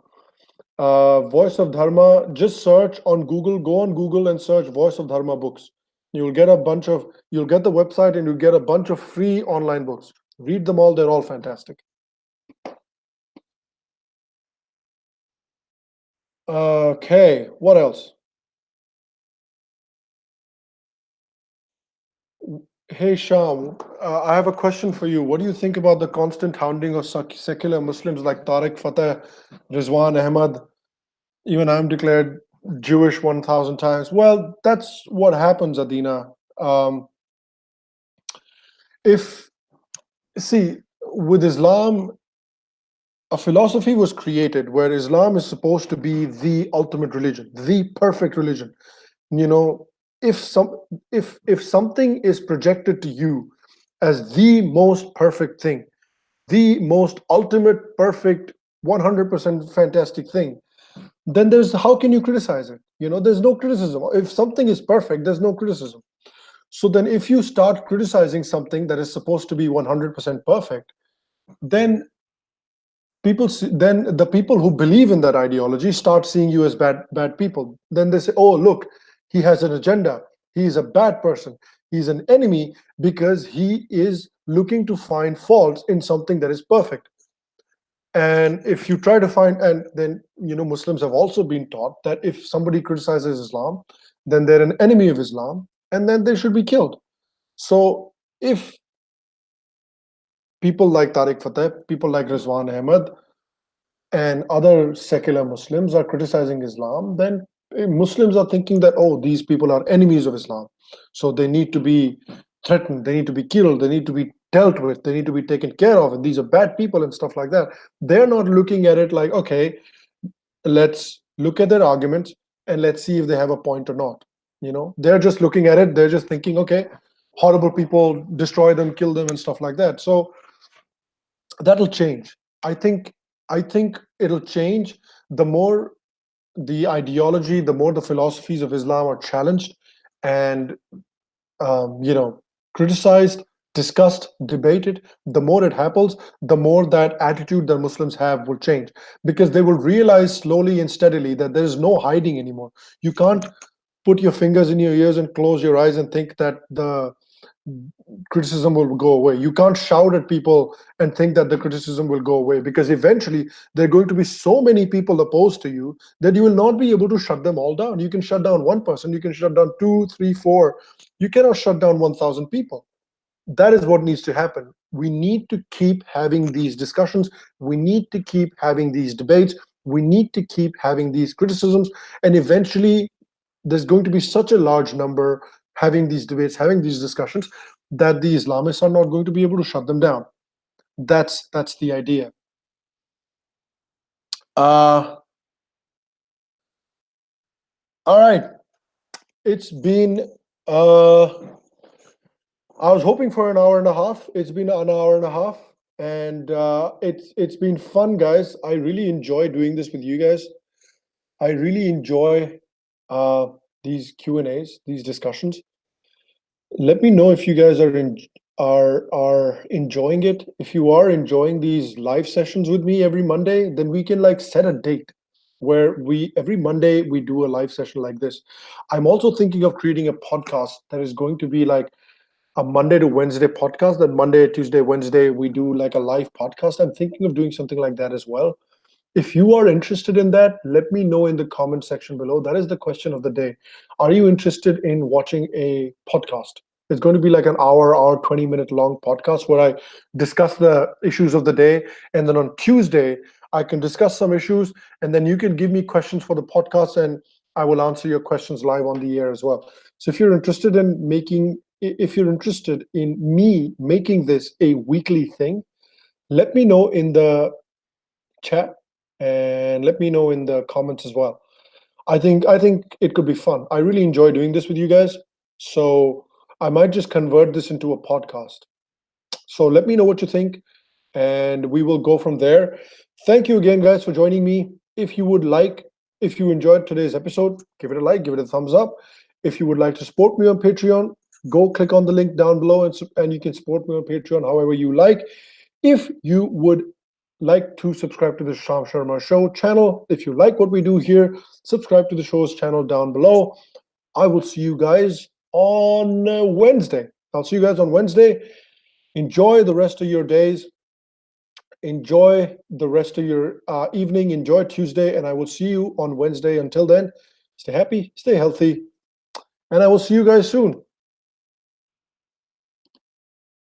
[SPEAKER 1] Voice of Dharma, just search on Google, go on Google and search Voice of Dharma books. You'll get the website and you'll get a bunch of free online books. Read them all, they're all fantastic. Okay, what else? Hey Sham, I have a question for you. What do you think about the constant hounding of secular Muslims like Tariq Fateh, Rizwan Ahmad? Even I'm declared Jewish 1,000 times. Well, that's what happens, Adina. If See, with Islam, a philosophy was created where Islam is supposed to be the ultimate religion, the perfect religion. You know, if something is projected to you as the most perfect thing, the most ultimate perfect 100% fantastic thing, then there's how can you criticize it? There's no criticism. If something is perfect, there's no criticism. So then if you start criticizing something that is supposed to be 100% perfect, then then the people who believe in that ideology start seeing you as bad people. Then they say, oh, look, he has an agenda, he is a bad person, he's an enemy because he is looking to find faults in something that is perfect. And if you try to find, and then Muslims have also been taught that if somebody criticizes Islam, then they're an enemy of Islam, and then they should be killed. So if people like Tariq Fateh, people like Rizwan Ahmed, and other secular Muslims are criticizing Islam, then Muslims are thinking that, oh, these people are enemies of Islam, so they need to be threatened, they need to be killed, they need to be dealt with, they need to be taken care of, and these are bad people and stuff like that. They're not looking at it like, okay, let's look at their arguments and let's see if they have a point or not. They're just looking at it, they're just thinking, okay, horrible people, destroy them, kill them, and stuff like that. So that'll change. I think it'll change the more the ideology, the more the philosophies of Islam are challenged and criticized, discussed, debated. The more it happens, the more that attitude that Muslims have will change, because they will realize slowly and steadily that there is no hiding anymore. You can't put your fingers in your ears and close your eyes and think that the criticism will go away. You can't shout at people and think that the criticism will go away, because eventually there are going to be so many people opposed to you that you will not be able to shut them all down. You can shut down one person, you can shut down 2, 3, 4. You cannot shut down 1,000 people. That is what needs to happen. We need to keep having these discussions. We need to keep having these debates. We need to keep having these criticisms. And eventually, there's going to be such a large number having these debates, having these discussions, that the Islamists are not going to be able to shut them down. That's the idea. All right. It's been I was hoping for an hour and a half. It's been an hour and a half, and it's been fun, guys. I really enjoy doing this with you guys. I really enjoy these Q&As, these discussions. Let me know if you guys are enjoying it. If you are enjoying these live sessions with me every Monday, then we can like set a date where every Monday we do a live session like this. I'm also thinking of creating a podcast that is going to be like a Monday to Wednesday podcast. Then Monday, Tuesday, Wednesday, we do like a live podcast. I'm thinking of doing something like that as well. If you are interested in that, let me know in the comment section below. That is the question of the day. Are you interested in watching a podcast? It's going to be like an hour 20-minute long podcast where I discuss the issues of the day. And then on Tuesday, I can discuss some issues. And then you can give me questions for the podcast and I will answer your questions live on the air as well. So if you're interested in me making this a weekly thing, let me know in the chat and let me know in the comments as well. I think it could be fun. I really enjoy doing this with you guys. So I might just convert this into a podcast. So let me know what you think and we will go from there. Thank you again, guys, for joining me. If you enjoyed today's episode, give it a like, give it a thumbs up. If you would like to support me on Patreon, go click on the link down below and you can support me on Patreon however you like. If you would like to subscribe to the Sham Sharma Show channel, if you like what we do here, subscribe to the show's channel down below. I will see you guys on Wednesday. I'll see you guys on Wednesday. Enjoy the rest of your days. Enjoy the rest of your evening. Enjoy Tuesday, and I will see you on Wednesday. Until then, stay happy, stay healthy, and I will see you guys soon.